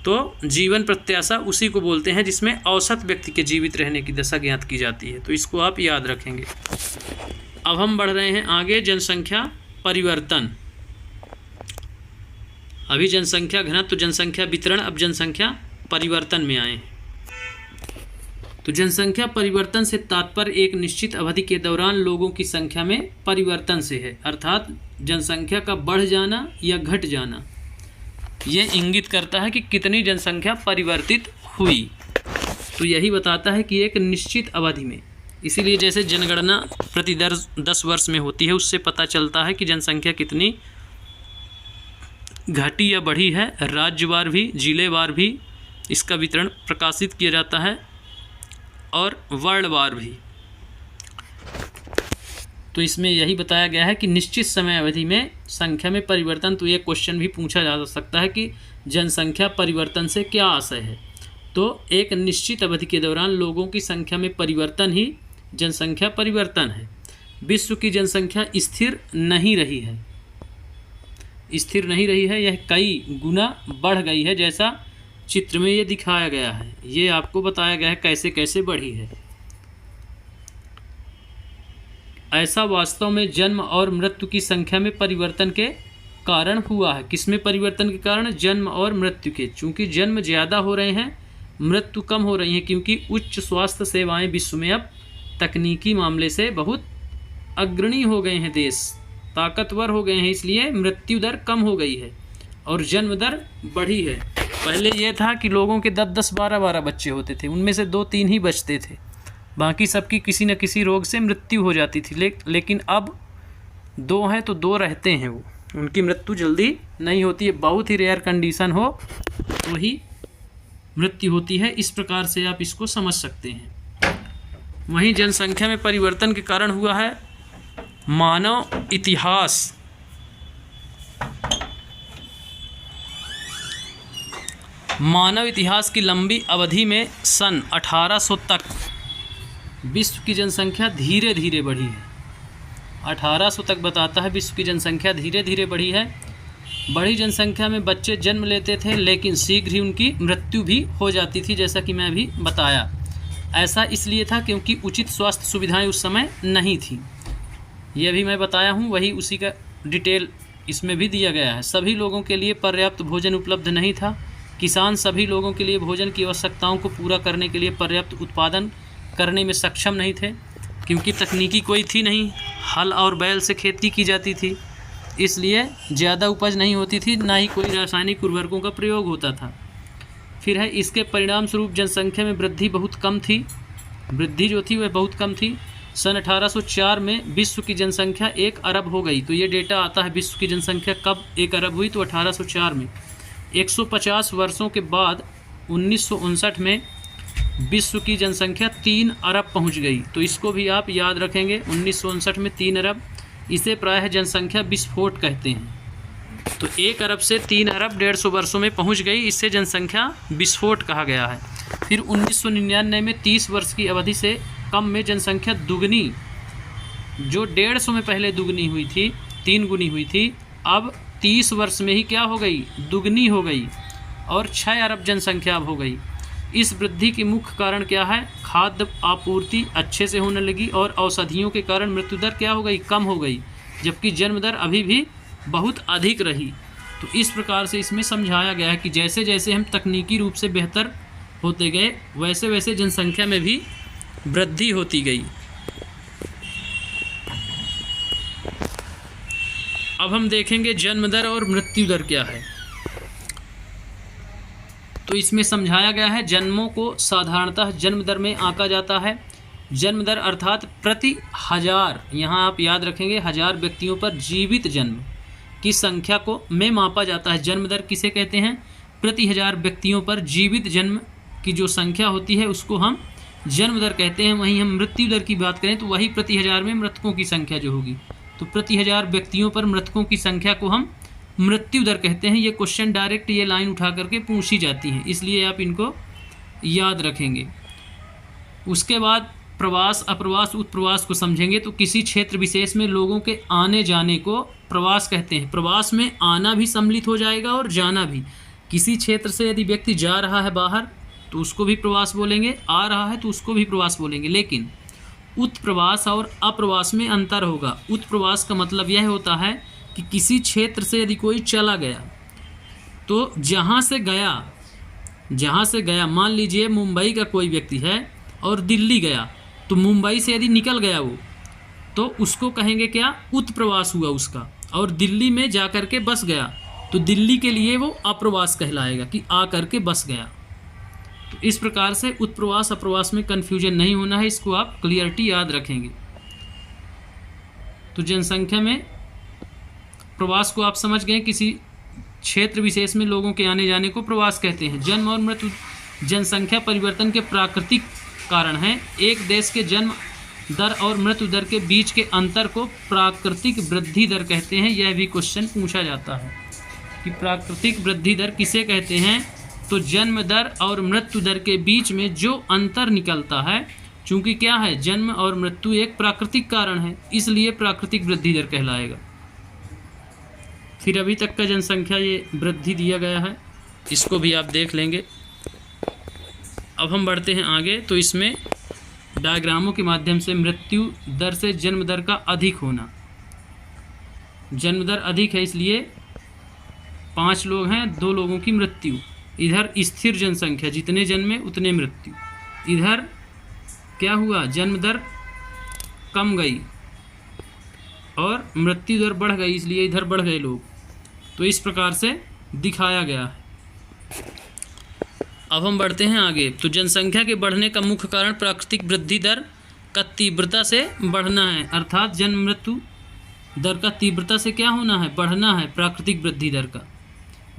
तो जीवन प्रत्याशा उसी को बोलते हैं जिसमें औसत व्यक्ति के जीवित रहने की दशा ज्ञात की जाती है। तो इसको आप याद रखेंगे। अब हम बढ़ रहे हैं आगे, जनसंख्या परिवर्तन। अभी जनसंख्या घनत्व, जनसंख्या वितरण, अब जनसंख्या परिवर्तन में आए हैं। तो तो जनसंख्या परिवर्तन से तात्पर्य एक निश्चित अवधि के दौरान लोगों की संख्या में परिवर्तन से है, अर्थात जनसंख्या का बढ़ जाना या घट जाना ये इंगित करता है कि कितनी जनसंख्या परिवर्तित हुई। तो यही बताता है कि एक निश्चित अवधि में, इसीलिए जैसे जनगणना प्रति 10 वर्ष में होती है, उससे पता चलता है कि जनसंख्या कितनी घटी या बढ़ी है। राज्यवार भी, जिलेवार भी इसका वितरण प्रकाशित किया जाता है और वर्णवार भी। तो इसमें यही बताया गया है कि निश्चित समय अवधि में संख्या में परिवर्तन। तो ये क्वेश्चन भी पूछा जा सकता है कि जनसंख्या परिवर्तन से क्या आशय है। तो एक निश्चित अवधि के दौरान लोगों की संख्या में परिवर्तन ही जनसंख्या परिवर्तन है। विश्व की जनसंख्या स्थिर नहीं रही है, स्थिर नहीं रही है, यह कई गुना बढ़ गई है, जैसा चित्र में ये दिखाया गया है। ये आपको बताया गया है कैसे कैसे बढ़ी है। ऐसा वास्तव में जन्म और मृत्यु की संख्या में परिवर्तन के कारण हुआ है। किसमें परिवर्तन के कारण? जन्म और मृत्यु के। चूँकि जन्म ज़्यादा हो रहे हैं, मृत्यु कम हो रही है, क्योंकि उच्च स्वास्थ्य सेवाएं विश्व में अब तकनीकी मामले से बहुत अग्रणी हो गए हैं, देश ताकतवर हो गए हैं, इसलिए मृत्यु दर कम हो गई है और जन्म दर बढ़ी है। पहले ये था कि लोगों के 10-10, 12-12 बच्चे होते थे, उनमें से 2-3 ही बचते थे, बाकी सबकी किसी न किसी रोग से मृत्यु हो जाती थी। लेकिन अब 2 हैं तो 2 रहते हैं, वो उनकी मृत्यु जल्दी नहीं होती है। बहुत ही रेयर कंडीशन हो तो ही मृत्यु होती है। इस प्रकार से आप इसको समझ सकते हैं। वहीं जनसंख्या में परिवर्तन के कारण हुआ है मानव इतिहास। मानव इतिहास की लंबी अवधि में सन 1800 तक विश्व की जनसंख्या धीरे धीरे बढ़ी है। 1800 तक बताता है विश्व की जनसंख्या धीरे धीरे बढ़ी है। बड़ी जनसंख्या में बच्चे जन्म लेते थे, लेकिन शीघ्र ही उनकी मृत्यु भी हो जाती थी, जैसा कि मैं अभी बताया। ऐसा इसलिए था क्योंकि उचित स्वास्थ्य सुविधाएं उस समय नहीं थी। यह भी मैं बताया हूँ, वही उसी का डिटेल इसमें भी दिया गया है। सभी लोगों के लिए पर्याप्त भोजन उपलब्ध नहीं था। किसान सभी लोगों के लिए भोजन की आवश्यकताओं को पूरा करने के लिए पर्याप्त उत्पादन करने में सक्षम नहीं थे, क्योंकि तकनीकी कोई थी नहीं। हल और बैल से खेती की जाती थी, इसलिए ज़्यादा उपज नहीं होती थी, ना ही कोई रासायनिक उर्वरकों का प्रयोग होता था। फिर है इसके परिणाम स्वरूप जनसंख्या में वृद्धि बहुत कम थी। वृद्धि जो थी वह बहुत कम थी। सन 1804 में विश्व की जनसंख्या 1 अरब हो गई। तो ये डेटा आता है विश्व की जनसंख्या कब 1 अरब हुई, तो 1804 में। 150 वर्षों के बाद 1959 में विश्व की जनसंख्या 3 अरब पहुंच गई। तो इसको भी आप याद रखेंगे, 1959 में 3 अरब। इसे प्रायः जनसंख्या विस्फोट कहते हैं। तो 1 अरब से 3 अरब 150 वर्षों में पहुंच गई, इससे जनसंख्या विस्फोट कहा गया है। फिर 1999 में 30 वर्ष की अवधि से कम में जनसंख्या दुगनी, जो 150 में पहले दुगनी हुई थी, 3 गुनी हुई थी, अब 30 वर्ष में ही क्या हो गई? दुगनी हो गई और 6 अरब जनसंख्या अब हो गई। इस वृद्धि के मुख्य कारण क्या है? खाद्य आपूर्ति अच्छे से होने लगी और औषधियों के कारण मृत्यु दर क्या हो गई? कम हो गई, जबकि जन्म दर अभी भी बहुत अधिक रही। तो इस प्रकार से इसमें समझाया गया है कि जैसे जैसे हम तकनीकी रूप से बेहतर होते गए, वैसे वैसे जनसंख्या में भी वृद्धि होती गई। अब हम देखेंगे जन्म दर और मृत्यु दर क्या है। तो इसमें समझाया गया है जन्मों को साधारणतः जन्म दर में आंका जाता है। जन्म दर अर्थात प्रति 1000, यहाँ आप याद रखेंगे 1000 व्यक्तियों पर जीवित जन्म की संख्या को में मापा जाता है। जन्म दर किसे कहते हैं? प्रति 1000 व्यक्तियों पर जीवित जन्म की जो संख्या होती है उसको हम जन्म दर कहते हैं। वहीं हम मृत्यु दर की बात करें तो वही प्रति 1000 में मृतकों की संख्या जो होगी, तो प्रति 1000 व्यक्तियों पर मृतकों की संख्या को हम मृत्यु दर कहते हैं। ये क्वेश्चन डायरेक्ट ये लाइन उठा करके पूछी जाती हैं, इसलिए आप इनको याद रखेंगे। उसके बाद प्रवास, अप्रवास, उत्प्रवास को समझेंगे। तो किसी क्षेत्र विशेष में लोगों के आने जाने को प्रवास कहते हैं। प्रवास में आना भी सम्मिलित हो जाएगा और जाना भी। किसी क्षेत्र से यदि व्यक्ति जा रहा है बाहर तो उसको भी प्रवास बोलेंगे, आ रहा है तो उसको भी प्रवास बोलेंगे। लेकिन उत्प्रवास और अप्रवास में अंतर होगा। उत्प्रवास का मतलब यह होता है कि किसी क्षेत्र से यदि कोई चला गया तो जहाँ से गया, मान लीजिए मुंबई का कोई व्यक्ति है और दिल्ली गया, तो मुंबई से यदि निकल गया वो, तो उसको कहेंगे क्या, उत्प्रवास हुआ उसका। और दिल्ली में जा कर के बस गया, तो दिल्ली के लिए वो अप्रवास कहलाएगा कि आ करके बस गया। तो इस प्रकार से उत्प्रवास अप्रवास में कन्फ्यूजन नहीं होना है, इसको आप क्लियरिटी याद रखेंगे। तो जनसंख्या में प्रवास को आप समझ गए, किसी क्षेत्र विशेष में लोगों के आने जाने को प्रवास कहते हैं। जन्म और मृत्यु जनसंख्या परिवर्तन के प्राकृतिक कारण हैं। एक देश के जन्म दर और मृत्यु दर के बीच के अंतर को प्राकृतिक वृद्धि दर कहते हैं। यह भी क्वेश्चन पूछा जाता है कि प्राकृतिक वृद्धि दर किसे कहते हैं। तो जन्म दर और मृत्यु दर के बीच में जो अंतर निकलता है, चूँकि क्या है, जन्म और मृत्यु एक प्राकृतिक कारण है, इसलिए प्राकृतिक वृद्धि दर कहलाएगा। फिर अभी तक का जनसंख्या ये वृद्धि दिया गया है, इसको भी आप देख लेंगे। अब हम बढ़ते हैं आगे। तो इसमें डायग्रामों के माध्यम से मृत्यु दर से जन्म दर का अधिक होना, जन्म दर अधिक है इसलिए 5 लोग हैं, 2 लोगों की मृत्यु। इधर स्थिर जनसंख्या, जितने जन्मे उतने मृत्यु। इधर क्या हुआ, जन्म दर कम गई और मृत्यु दर बढ़ गई, इसलिए इधर बढ़ गए लोग। तो इस प्रकार से दिखाया गया है। अब हम बढ़ते हैं आगे। तो जनसंख्या के बढ़ने का मुख्य कारण प्राकृतिक वृद्धि दर का तीव्रता से बढ़ना है, अर्थात जन्म मृत्यु दर का तीव्रता से क्या होना है, बढ़ना है। प्राकृतिक वृद्धि दर का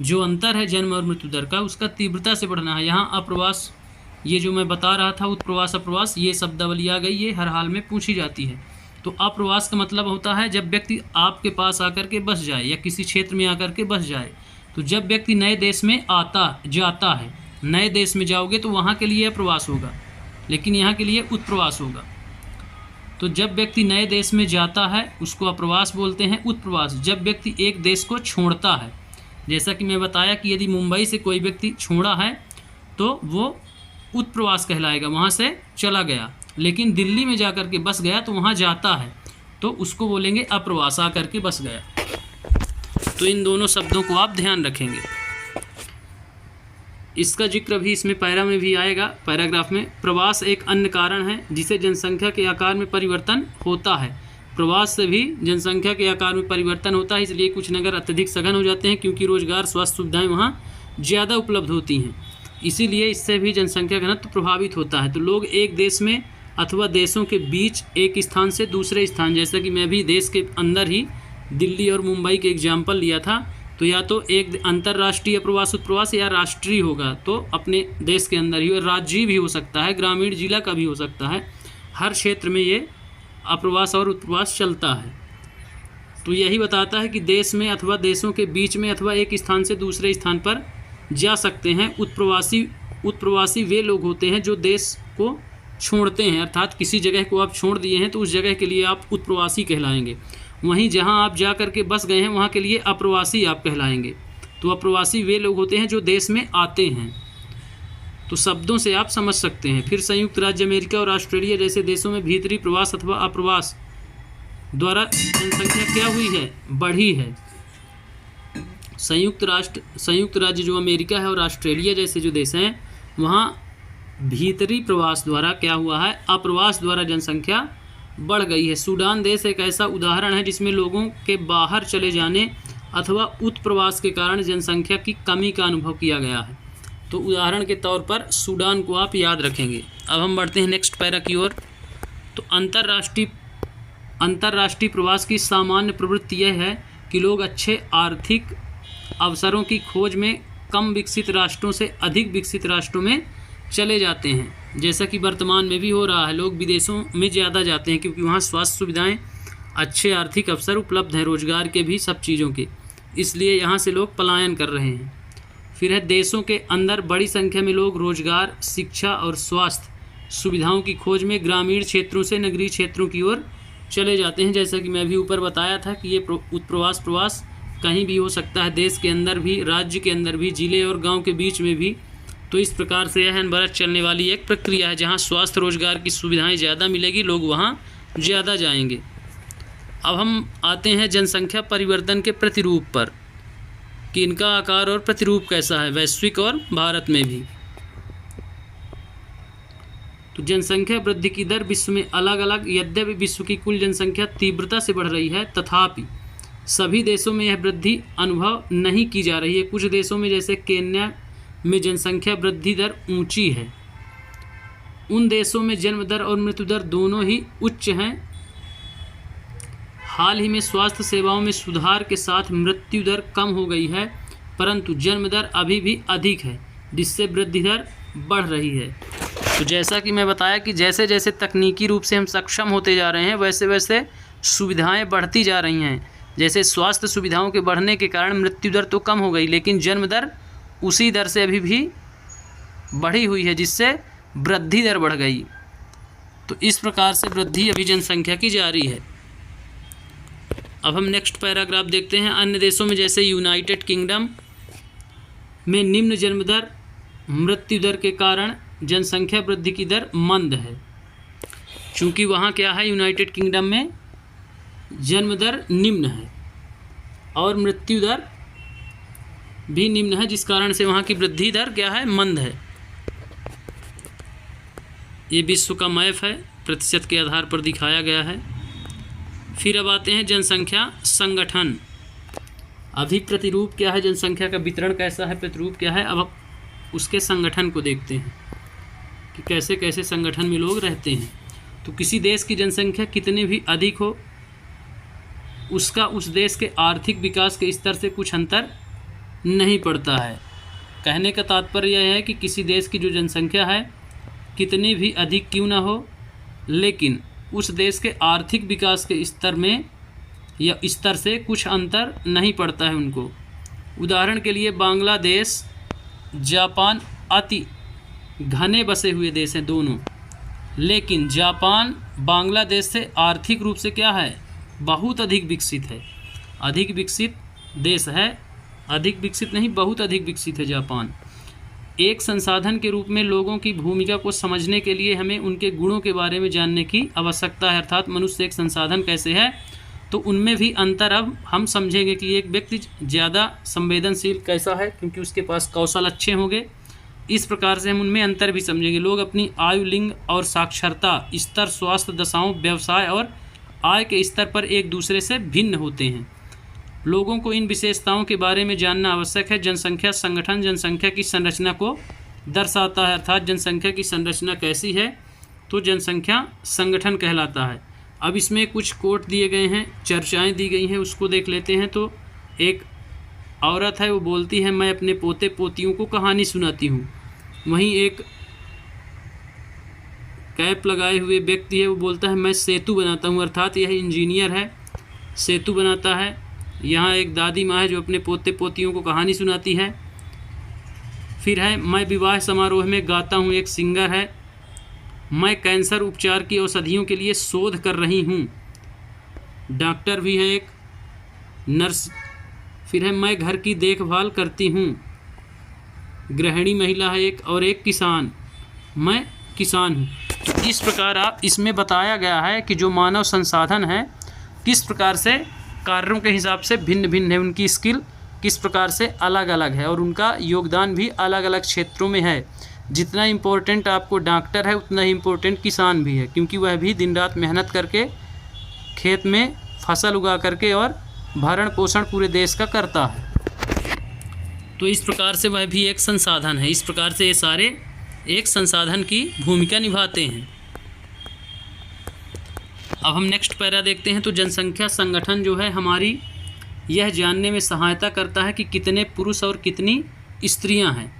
जो अंतर है जन्म और मृत्यु दर का, उसका तीव्रता से बढ़ना है। यहाँ अप्रवास, ये जो मैं बता रहा था उत्प्रवास अप्रवास, ये शब्दावली आ गई, ये हर हाल में पूछी जाती है। तो अप्रवास का मतलब होता है जब व्यक्ति आपके पास आकर के बस जाए या किसी क्षेत्र में आकर के बस जाए। तो जब व्यक्ति नए देश में जाता है, नए देश में जाओगे तो वहाँ के लिए अप्रवास होगा, लेकिन यहाँ के लिए उत्प्रवास होगा। तो जब व्यक्ति नए देश में जाता है उसको अप्रवास बोलते हैं। उत्प्रवास जब व्यक्ति एक देश को छोड़ता है, जैसा कि मैं बताया कि यदि मुंबई से कोई व्यक्ति छोड़ा है तो वो उत्प्रवास कहलाएगा, वहाँ से चला गया। लेकिन दिल्ली में जाकर के बस गया तो वहाँ जाता है, तो उसको बोलेंगे अप्रवास, आकर के बस गया। तो इन दोनों शब्दों को आप ध्यान रखेंगे। इसका जिक्र भी इसमें पैरा में भी आएगा, पैराग्राफ में। प्रवास एक अन्य कारण है जिसे जनसंख्या के आकार में परिवर्तन होता है। प्रवास से भी जनसंख्या के आकार में परिवर्तन होता है, इसलिए कुछ नगर अत्यधिक सघन हो जाते हैं क्योंकि रोजगार स्वास्थ्य सुविधाएं वहाँ ज़्यादा उपलब्ध होती हैं। इसीलिए इससे भी जनसंख्या घनत्व प्रभावित होता है। तो लोग एक देश में अथवा देशों के बीच एक स्थान से दूसरे स्थान, जैसा कि मैं भी देश के अंदर ही दिल्ली और मुंबई के एग्जाम्पल लिया था, तो या तो एक अंतर्राष्ट्रीय प्रवास उत्प्रवास या राष्ट्रीय होगा, तो अपने देश के अंदर ही, और राज्य भी हो सकता है, ग्रामीण जिला का भी हो सकता है। हर क्षेत्र में ये अप्रवास और उत्प्रवास चलता है। तो यही बताता है कि देश में अथवा देशों के बीच में अथवा एक स्थान से दूसरे स्थान पर जा सकते हैं। उत्प्रवासी वे लोग होते हैं जो देश को छोड़ते हैं, अर्थात किसी जगह को आप छोड़ दिए हैं तो उस जगह के लिए आप उत्प्रवासी कहलाएंगे। वहीं जहां आप जा कर के बस गए हैं वहां के लिए अप्रवासी आप कहलाएंगे। तो अप्रवासी वे लोग होते हैं जो देश में आते हैं। तो शब्दों से आप समझ सकते हैं। फिर संयुक्त राज्य अमेरिका और ऑस्ट्रेलिया जैसे देशों में भीतरी प्रवास अथवा अप्रवास द्वारा जनसंख्या क्या हुई है, बढ़ी है। संयुक्त राज्य जो अमेरिका है और ऑस्ट्रेलिया जैसे जो देश हैं, वहाँ भीतरी प्रवास द्वारा क्या हुआ है, अप्रवास द्वारा जनसंख्या बढ़ गई है। सूडान देश एक ऐसा उदाहरण है जिसमें लोगों के बाहर चले जाने अथवा उत्प्रवास के कारण जनसंख्या की कमी का अनुभव किया गया है। तो उदाहरण के तौर पर सूडान को आप याद रखेंगे। अब हम बढ़ते हैं नेक्स्ट पैरा की ओर। तो अंतर्राष्ट्रीय प्रवास की सामान्य प्रवृत्ति यह है कि लोग अच्छे आर्थिक अवसरों की खोज में कम विकसित राष्ट्रों से अधिक विकसित राष्ट्रों में चले जाते हैं, जैसा कि वर्तमान में भी हो रहा है। लोग विदेशों में ज़्यादा जाते हैं क्योंकि वहाँ स्वास्थ्य सुविधाएं, अच्छे आर्थिक अवसर उपलब्ध हैं, रोजगार के भी, सब चीज़ों के, इसलिए यहाँ से लोग पलायन कर रहे हैं। फिर है देशों के अंदर बड़ी संख्या में लोग रोजगार, शिक्षा और स्वास्थ्य सुविधाओं की खोज में ग्रामीण क्षेत्रों से नगरीय क्षेत्रों की ओर चले जाते हैं। जैसा कि मैं भी ऊपर बताया था कि ये उत्प्रवास प्रवास कहीं भी हो सकता है, देश के अंदर भी, राज्य के अंदर भी, जिले और गांव के बीच में भी। तो इस प्रकार से यह अनवरत चलने वाली एक प्रक्रिया है। जहां स्वास्थ्य रोजगार की सुविधाएं ज़्यादा मिलेगी, लोग वहां ज़्यादा जाएंगे। अब हम आते हैं जनसंख्या परिवर्तन के प्रतिरूप पर कि इनका आकार और प्रतिरूप कैसा है, वैश्विक और भारत में भी। तो तो जनसंख्या वृद्धि की दर विश्व में अलग अलग, यद्यपि विश्व की कुल जनसंख्या तीव्रता से बढ़ रही है, तथापि सभी देशों में यह वृद्धि अनुभव नहीं की जा रही है। कुछ देशों में जैसे केन्या में जनसंख्या वृद्धि दर ऊंची है। उन देशों में जन्म दर और मृत्यु दर दोनों ही उच्च हैं। हाल ही में स्वास्थ्य सेवाओं में सुधार के साथ मृत्यु दर कम हो गई है, परंतु जन्म दर अभी भी अधिक है, जिससे वृद्धि दर बढ़ रही है। तो जैसा कि मैं बताया कि जैसे जैसे तकनीकी रूप से हम सक्षम होते जा रहे हैं, वैसे वैसे सुविधाएं बढ़ती जा रही हैं। जैसे स्वास्थ्य सुविधाओं के बढ़ने के कारण मृत्यु दर तो कम हो गई, लेकिन जन्म दर उसी दर से अभी भी बढ़ी हुई है, जिससे वृद्धि दर बढ़ गई। तो इस प्रकार से वृद्धि अभी जनसंख्या की जारी है। अब हम नेक्स्ट पैराग्राफ देखते हैं। अन्य देशों में जैसे यूनाइटेड किंगडम में निम्न जन्म दर मृत्यु दर के कारण जनसंख्या वृद्धि की दर मंद है। चूँकि वहाँ क्या है, यूनाइटेड किंगडम में जन्म दर निम्न है और मृत्यु दर भी निम्न है, जिस कारण से वहाँ की वृद्धि दर क्या है, मंद है। ये विश्व का मैप है, प्रतिशत के आधार पर दिखाया गया है। फिर अब आते हैं जनसंख्या संगठन। अभी प्रतिरूप क्या है, जनसंख्या का वितरण कैसा है, प्रतिरूप क्या है। अब उसके संगठन को देखते हैं कि कैसे कैसे संगठन में लोग रहते हैं। तो किसी देश की जनसंख्या कितनी भी अधिक हो, उसका उस देश के आर्थिक विकास के स्तर से कुछ अंतर नहीं पड़ता है। कहने का तात्पर्य यह है कि किसी देश की जो जनसंख्या है कितनी भी अधिक क्यों ना हो, लेकिन उस देश के आर्थिक विकास के स्तर में या स्तर से कुछ अंतर नहीं पड़ता है उनको। उदाहरण के लिए बांग्लादेश, जापान अति घने बसे हुए देश हैं दोनों, लेकिन जापान बांग्लादेश से आर्थिक रूप से क्या है, बहुत अधिक विकसित है। अधिक विकसित देश है, अधिक विकसित नहीं, बहुत अधिक विकसित है जापान। एक संसाधन के रूप में लोगों की भूमिका को समझने के लिए हमें उनके गुणों के बारे में जानने की आवश्यकता है। अर्थात मनुष्य एक संसाधन कैसे है, तो उनमें भी अंतर अब हम समझेंगे कि एक व्यक्ति ज़्यादा संवेदनशील कैसा है, क्योंकि उसके पास कौशल अच्छे होंगे। इस प्रकार से हम उनमें अंतर भी समझेंगे। लोग अपनी आयु, लिंग और साक्षरता स्तर, स्वास्थ्य दशाओं, व्यवसाय और आय के स्तर पर एक दूसरे से भिन्न होते हैं। लोगों को इन विशेषताओं के बारे में जानना आवश्यक है। जनसंख्या संगठन जनसंख्या की संरचना को दर्शाता है। अर्थात जनसंख्या की संरचना कैसी है, तो जनसंख्या संगठन कहलाता है। अब इसमें कुछ कोट दिए गए हैं, चर्चाएं दी गई हैं, उसको देख लेते हैं। तो एक औरत है, वो बोलती है मैं अपने पोते पोतियों को कहानी सुनाती हूँ। वहीं एक कैप लगाए हुए व्यक्ति है, वो बोलता है मैं सेतु बनाता हूँ। अर्थात यह इंजीनियर है, सेतु बनाता है। यहाँ एक दादी माँ है जो अपने पोते पोतियों को कहानी सुनाती है। फिर है मैं विवाह समारोह में गाता हूँ, एक सिंगर है। मैं कैंसर उपचार की औषधियों के लिए शोध कर रही हूँ, डॉक्टर भी है एक, नर्स। फिर है मैं घर की देखभाल करती हूँ, गृहिणी महिला है एक, और एक किसान, मैं किसान हूँ। तो इस प्रकार आप इसमें बताया गया है कि जो मानव संसाधन है किस प्रकार से कार्यों के हिसाब से भिन्न भिन्न है, उनकी स्किल किस प्रकार से अलग अलग है और उनका योगदान भी अलग अलग क्षेत्रों में है। जितना इम्पोर्टेंट आपको डॉक्टर है उतना ही इम्पोर्टेंट किसान भी है, क्योंकि वह भी दिन रात मेहनत करके खेत में फसल उगा करके और भरण पोषण पूरे देश का करता है। तो इस प्रकार से वह भी एक संसाधन है। इस प्रकार से ये सारे एक संसाधन की भूमिका निभाते हैं। अब हम नेक्स्ट पैरा देखते हैं। तो जनसंख्या संगठन जो है हमारी यह जानने में सहायता करता है कि कितने पुरुष और कितनी स्त्रियां हैं,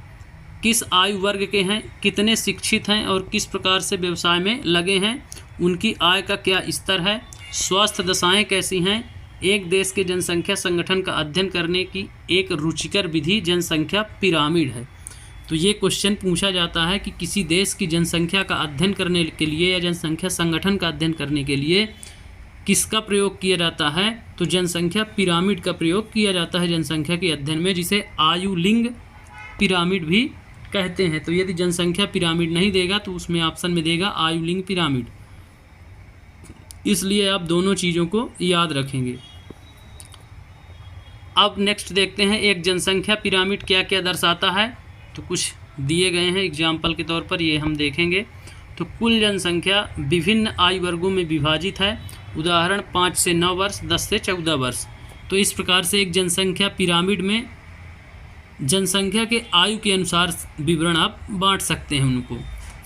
किस आयु वर्ग के हैं, कितने शिक्षित हैं और किस प्रकार से व्यवसाय में लगे हैं, उनकी आय का क्या स्तर है, स्वास्थ्य दशाएं कैसी हैं। एक देश के जनसंख्या संगठन का अध्ययन करने की एक रुचिकर विधि जनसंख्या पिरामिड है। तो ये क्वेश्चन पूछा जाता है कि किसी देश की जनसंख्या का अध्ययन करने के लिए या जनसंख्या संगठन का अध्ययन करने के लिए किसका प्रयोग किया जाता है, तो जनसंख्या पिरामिड का प्रयोग किया जाता है जनसंख्या के अध्ययन में, जिसे आयु लिंग पिरामिड भी कहते हैं। तो यदि जनसंख्या पिरामिड नहीं देगा तो उसमें ऑप्शन में देगा आयु लिंग पिरामिड। इसलिए आप दोनों चीज़ों को याद रखेंगे। अब नेक्स्ट देखते हैं एक जनसंख्या पिरामिड क्या क्या दर्शाता है। तो कुछ दिए गए हैं एग्जाम्पल के तौर पर, ये हम देखेंगे। तो कुल जनसंख्या विभिन्न आयु वर्गों में विभाजित है। उदाहरण 5 से 9 वर्ष, 10 से 14 वर्ष। तो इस प्रकार से एक जनसंख्या पिरामिड में जनसंख्या के आयु के अनुसार विवरण आप बांट सकते हैं उनको।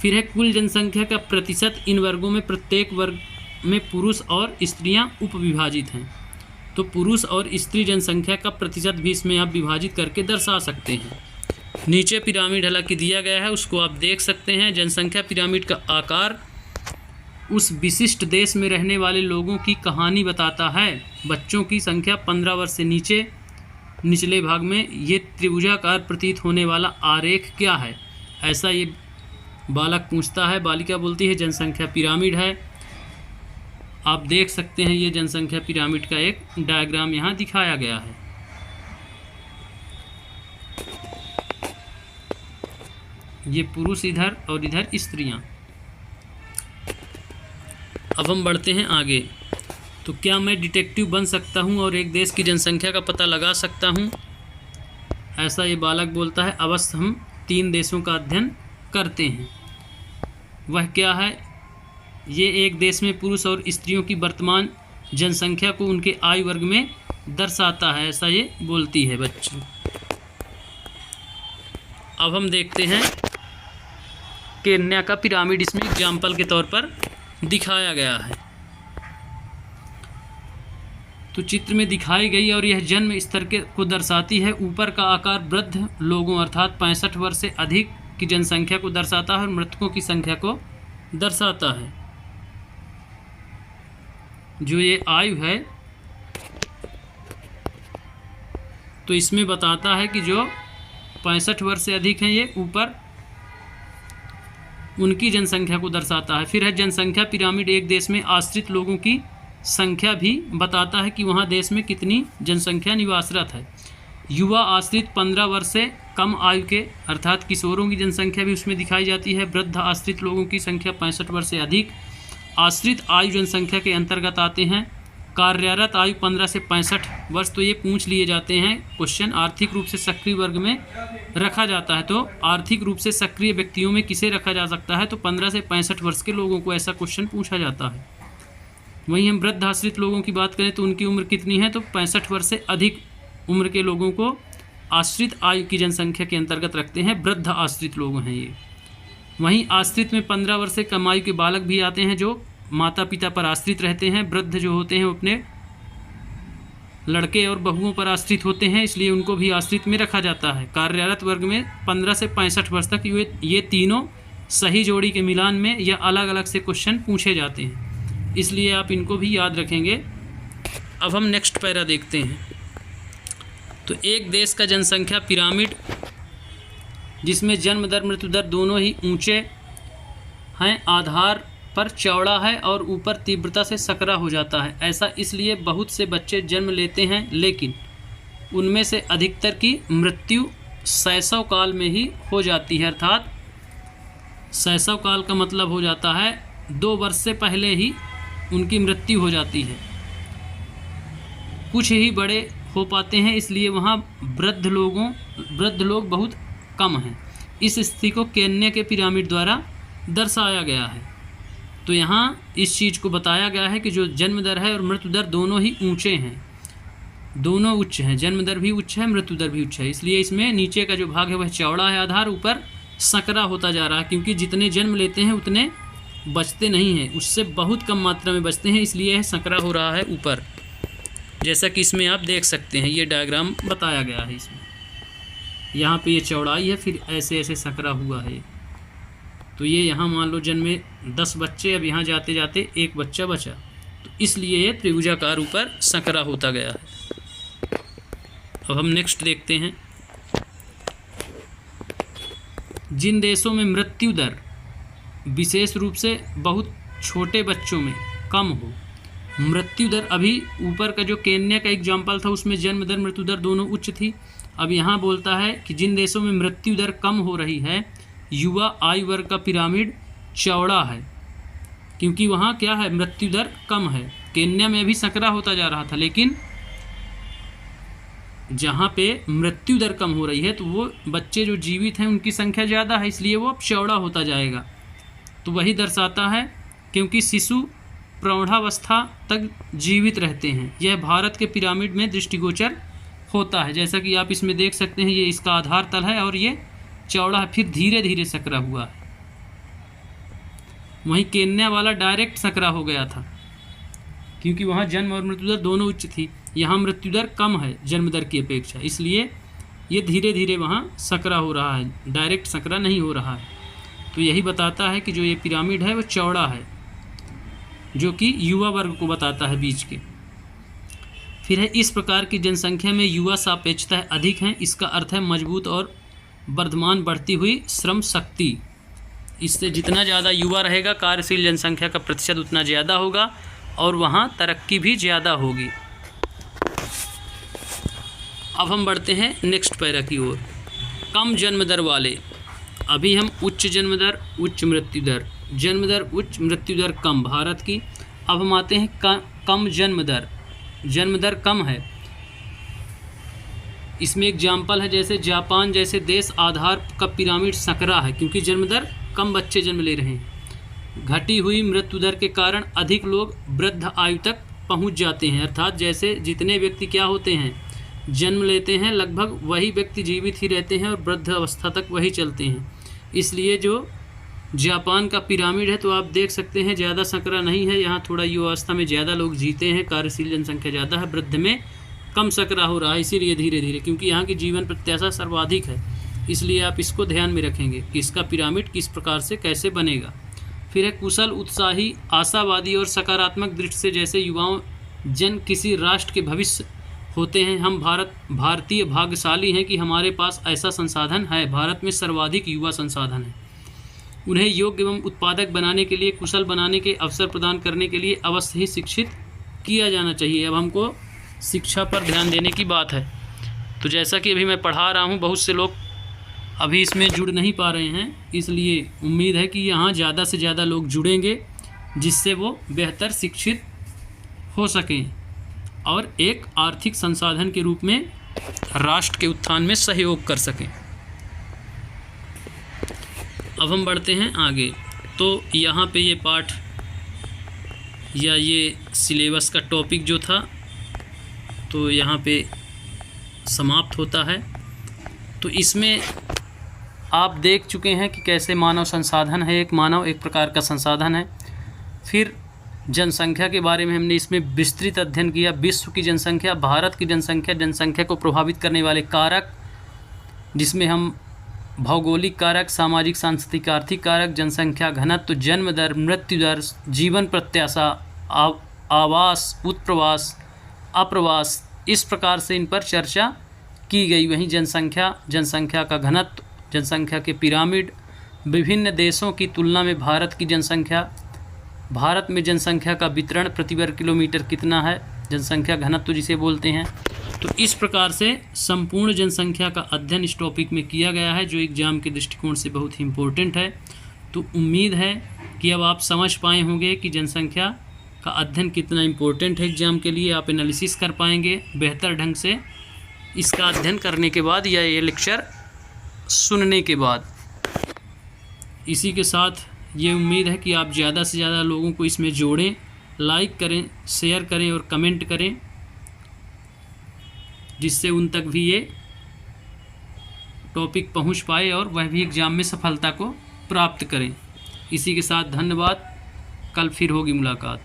फिर है कुल जनसंख्या का प्रतिशत। इन वर्गों में प्रत्येक वर्ग में पुरुष और स्त्रियां उपविभाजित हैं। तो पुरुष और स्त्री जनसंख्या का प्रतिशत भी इसमें आप विभाजित करके दर्शा सकते हैं। नीचे पिरामिड हालांकि दिया गया है, उसको आप देख सकते हैं। जनसंख्या पिरामिड का आकार उस विशिष्ट देश में रहने वाले लोगों की कहानी बताता है। बच्चों की संख्या 15 वर्ष से नीचे निचले भाग में ये त्रिभुजाकार प्रतीत होने वाला आरेख क्या है, ऐसा ये बालक पूछता है। बालिका बोलती है जनसंख्या पिरामिड है। आप देख सकते हैं ये जनसंख्या पिरामिड का एक डायग्राम यहाँ दिखाया गया है। ये पुरुष इधर और इधर स्त्रियाँ। अब हम बढ़ते हैं आगे। तो क्या मैं डिटेक्टिव बन सकता हूँ और एक देश की जनसंख्या का पता लगा सकता हूँ, ऐसा ये बालक बोलता है। अवश्य हम 3 देशों का अध्ययन करते हैं। वह क्या है? ये एक देश में पुरुष और स्त्रियों की वर्तमान जनसंख्या को उनके आयु वर्ग में दर्शाता है, ऐसा ये बोलती है बच्चों। अब हम देखते हैं केन्या का पिरामिड इसमें एग्जाम्पल के तौर पर दिखाया गया है। तो चित्र में दिखाई गई और यह जन्म स्तर को दर्शाती है। ऊपर का आकार वृद्ध लोगों अर्थात 65 वर्ष से अधिक की जनसंख्या को दर्शाता है और मृतकों की संख्या को दर्शाता है। जो ये आयु है तो इसमें बताता है कि जो 65 वर्ष से अधिक हैं ये ऊपर उनकी जनसंख्या को दर्शाता है। फिर है जनसंख्या पिरामिड एक देश में आश्रित लोगों की संख्या भी बताता है कि वहाँ देश में कितनी जनसंख्या निवासरत है। युवा आश्रित 15 वर्ष से कम आयु के अर्थात किशोरों की जनसंख्या भी उसमें दिखाई जाती है। वृद्ध आश्रित लोगों की संख्या 65 वर्ष से अधिक आश्रित आयु जनसंख्या के अंतर्गत आते हैं। कार्यरत आयु 15 से 65 वर्ष, तो ये पूछ लिए जाते हैं क्वेश्चन। आर्थिक रूप से सक्रिय वर्ग में रखा जाता है, तो आर्थिक रूप से सक्रिय व्यक्तियों में किसे रखा जा सकता है? तो 15 से 65 वर्ष के लोगों को ऐसा क्वेश्चन पूछा जाता है। वहीं हम वृद्ध आश्रित लोगों की बात करें तो उनकी उम्र कितनी है? तो 65 वर्ष से अधिक उम्र के लोगों को आश्रित आयु की जनसंख्या के अंतर्गत रखते हैं। वृद्ध आश्रित लोग हैं ये। वहीं आश्रित में 15 वर्ष से कम आयु के बालक भी आते हैं जो माता पिता पर आश्रित रहते हैं। वृद्ध जो होते हैं वो अपने लड़के और बहुओं पर आश्रित होते हैं, इसलिए उनको भी आश्रित में रखा जाता है। कार्यरत वर्ग में 15 से 65 वर्ष तक ये तीनों सही जोड़ी के मिलान में या अलग अलग से क्वेश्चन पूछे जाते हैं, इसलिए आप इनको भी याद रखेंगे। अब हम नेक्स्ट पैरा देखते हैं। तो एक देश का जनसंख्या पिरामिड जिसमें जन्म दर मृत्यु दर दोनों ही ऊंचे हैं, आधार पर चौड़ा है और ऊपर तीव्रता से सकरा हो जाता है। ऐसा इसलिए बहुत से बच्चे जन्म लेते हैं, लेकिन उनमें से अधिकतर की मृत्यु शैशव काल में ही हो जाती है। अर्थात शैशव काल का मतलब हो जाता है 2 वर्ष से पहले ही उनकी मृत्यु हो जाती है। कुछ ही बड़े हो पाते हैं, इसलिए वहाँ वृद्ध लोग बहुत कम हैं। इस स्थिति को केन्या के पिरामिड द्वारा दर्शाया गया है। तो यहाँ इस चीज़ को बताया गया है कि जो जन्म दर है और मृत्यु दर दोनों ही ऊंचे हैं, दोनों उच्च हैं। जन्म दर भी उच्च है, मृत्यु दर भी उच्च है, इसलिए इसमें नीचे का जो भाग है वह चौड़ा है आधार, ऊपर सकरा होता जा रहा है, क्योंकि जितने जन्म लेते हैं उतने बचते नहीं हैं, उससे बहुत कम मात्रा में बचते हैं, इसलिए यह सकरा हो रहा है ऊपर, जैसा कि इसमें आप देख सकते हैं। ये डायग्राम बताया गया है इसमें। यहाँ पे ये चौड़ाई है, फिर ऐसे ऐसे सकरा हुआ है। तो ये यहाँ मान लो जन्मे 10 बच्चे, अब यहाँ जाते जाते 1 बच्चा बचा, तो इसलिए ये त्रिभुजाकार ऊपर सकरा होता गया है। अब हम नेक्स्ट देखते हैं। जिन देशों में मृत्यु दर विशेष रूप से बहुत छोटे बच्चों में कम हो, मृत्यु दर अभी ऊपर का जो केन्या का एग्जाम्पल था उसमें जन्म दर मृत्यु दर दोनों उच्च थी। अब यहाँ बोलता है कि जिन देशों में मृत्यु दर कम हो रही है, युवा आयु वर्ग का पिरामिड चौड़ा है, क्योंकि वहाँ क्या है, मृत्यु दर कम है। केन्या में भी सकरा होता जा रहा था, लेकिन जहाँ पे मृत्यु दर कम हो रही है तो वो बच्चे जो जीवित हैं उनकी संख्या ज़्यादा है, इसलिए वो अब चौड़ा होता जाएगा। तो वही दर्शाता है क्योंकि शिशु प्रौढ़ावस्था तक जीवित रहते हैं। यह भारत के पिरामिड में दृष्टिगोचर होता है। जैसा कि आप इसमें देख सकते हैं, ये इसका आधार तल है और ये चौड़ा है, फिर धीरे धीरे सकरा हुआ है। वहीं केन्या वाला डायरेक्ट सकरा हो गया था क्योंकि वहाँ जन्म और मृत्यु दर दोनों उच्च थी। यहाँ मृत्यु दर कम है जन्म दर की अपेक्षा, इसलिए ये धीरे धीरे वहाँ सकरा हो रहा है, डायरेक्ट सकरा नहीं हो रहा है। तो यही बताता है कि जो ये पिरामिड है वो चौड़ा है, जो कि युवा वर्ग को बताता है बीच के। फिर है इस प्रकार की जनसंख्या में युवा सापेक्षता अधिक है। इसका अर्थ है मजबूत और वर्धमान बढ़ती हुई श्रम शक्ति। इससे जितना ज़्यादा युवा रहेगा, कार्यशील जनसंख्या का प्रतिशत उतना ज़्यादा होगा और वहाँ तरक्की भी ज़्यादा होगी। अब हम बढ़ते हैं नेक्स्ट पैरा की ओर। कम जन्म दर वाले। अभी हम उच्च जन्म दर, उच्च मृत्यु दर, जन्म दर उच्च, मृत्यु दर कम भारत की। अब हम आते हैं कम जन्म दर। जन्म दर कम है, इसमें एग्जाम्पल है जैसे जापान जैसे देश आधार का पिरामिड सकरा है क्योंकि जन्म दर कम बच्चे जन्म ले रहे हैं। घटी हुई मृत्यु दर के कारण अधिक लोग वृद्ध आयु तक पहुंच जाते हैं, अर्थात जैसे जितने व्यक्ति क्या होते हैं, जन्म लेते हैं, लगभग वही व्यक्ति जीवित ही रहते हैं और वृद्ध अवस्था तक वही चलते हैं। इसलिए जो जापान का पिरामिड है तो आप देख सकते हैं ज़्यादा सकरा नहीं है, यहाँ थोड़ा युवावस्था में ज़्यादा लोग जीते हैं, कार्यशील जनसंख्या ज़्यादा है, वृद्ध में कम सकरा हो रहा है। इसीलिए धीरे धीरे, क्योंकि यहाँ की जीवन प्रत्याशा सर्वाधिक है, इसलिए आप इसको ध्यान में रखेंगे कि इसका पिरामिड किस प्रकार से कैसे बनेगा। फिर है कुशल, उत्साही, आशावादी और सकारात्मक दृष्टि से जैसे युवाओं जन किसी राष्ट्र के भविष्य होते हैं। हम भारतीय भाग्यशाली हैं कि हमारे पास ऐसा संसाधन है। भारत में सर्वाधिक युवा संसाधन है। उन्हें योग्य एवं उत्पादक बनाने के लिए, कुशल बनाने के अवसर प्रदान करने के लिए अवश्य ही शिक्षित किया जाना चाहिए। अब हमको शिक्षा पर ध्यान देने की बात है। तो जैसा कि अभी मैं पढ़ा रहा हूँ, बहुत से लोग अभी इसमें जुड़ नहीं पा रहे हैं, इसलिए उम्मीद है कि यहाँ ज़्यादा से ज़्यादा लोग जुड़ेंगे जिससे वो बेहतर शिक्षित हो सकें और एक आर्थिक संसाधन के रूप में राष्ट्र के उत्थान में सहयोग कर सकें। अब हम बढ़ते हैं आगे। तो यहाँ पे ये पाठ या ये सिलेबस का टॉपिक जो था तो यहाँ पे समाप्त होता है। तो इसमें आप देख चुके हैं कि कैसे मानव संसाधन है, एक मानव एक प्रकार का संसाधन है। फिर जनसंख्या के बारे में हमने इसमें विस्तृत अध्ययन किया। विश्व की जनसंख्या, भारत की जनसंख्या, जनसंख्या को प्रभावित करने वाले कारक, जिसमें हम भौगोलिक कारक, सामाजिक सांस्कृतिक आर्थिक कारक, जनसंख्या घनत्व, जन्म दर, मृत्यु दर, जीवन प्रत्याशा, आवास, उत्प्रवास, अप्रवास, इस प्रकार से इन पर चर्चा की गई। वहीं जनसंख्या का घनत्व, जनसंख्या के पिरामिड, विभिन्न देशों की तुलना में भारत की जनसंख्या, भारत में जनसंख्या का वितरण प्रति वर्ग किलोमीटर कितना है, जनसंख्या घनत्व जिसे बोलते हैं। तो इस प्रकार से संपूर्ण जनसंख्या का अध्ययन इस टॉपिक में किया गया है, जो एग्ज़ाम के दृष्टिकोण से बहुत ही इम्पोर्टेंट है। तो उम्मीद है कि अब आप समझ पाए होंगे कि जनसंख्या का अध्ययन कितना इम्पोर्टेंट है एग्ज़ाम के लिए। आप एनालिसिस कर पाएंगे बेहतर ढंग से इसका अध्ययन करने के बाद या ये लेक्चर सुनने के बाद। इसी के साथ ये उम्मीद है कि आप ज़्यादा से ज़्यादा लोगों को इसमें जोड़ें, लाइक करें, शेयर करें और कमेंट करें, जिससे उन तक भी ये टॉपिक पहुंच पाए और वह भी एग्ज़ाम में सफलता को प्राप्त करें। इसी के साथ धन्यवाद। कल फिर होगी मुलाकात।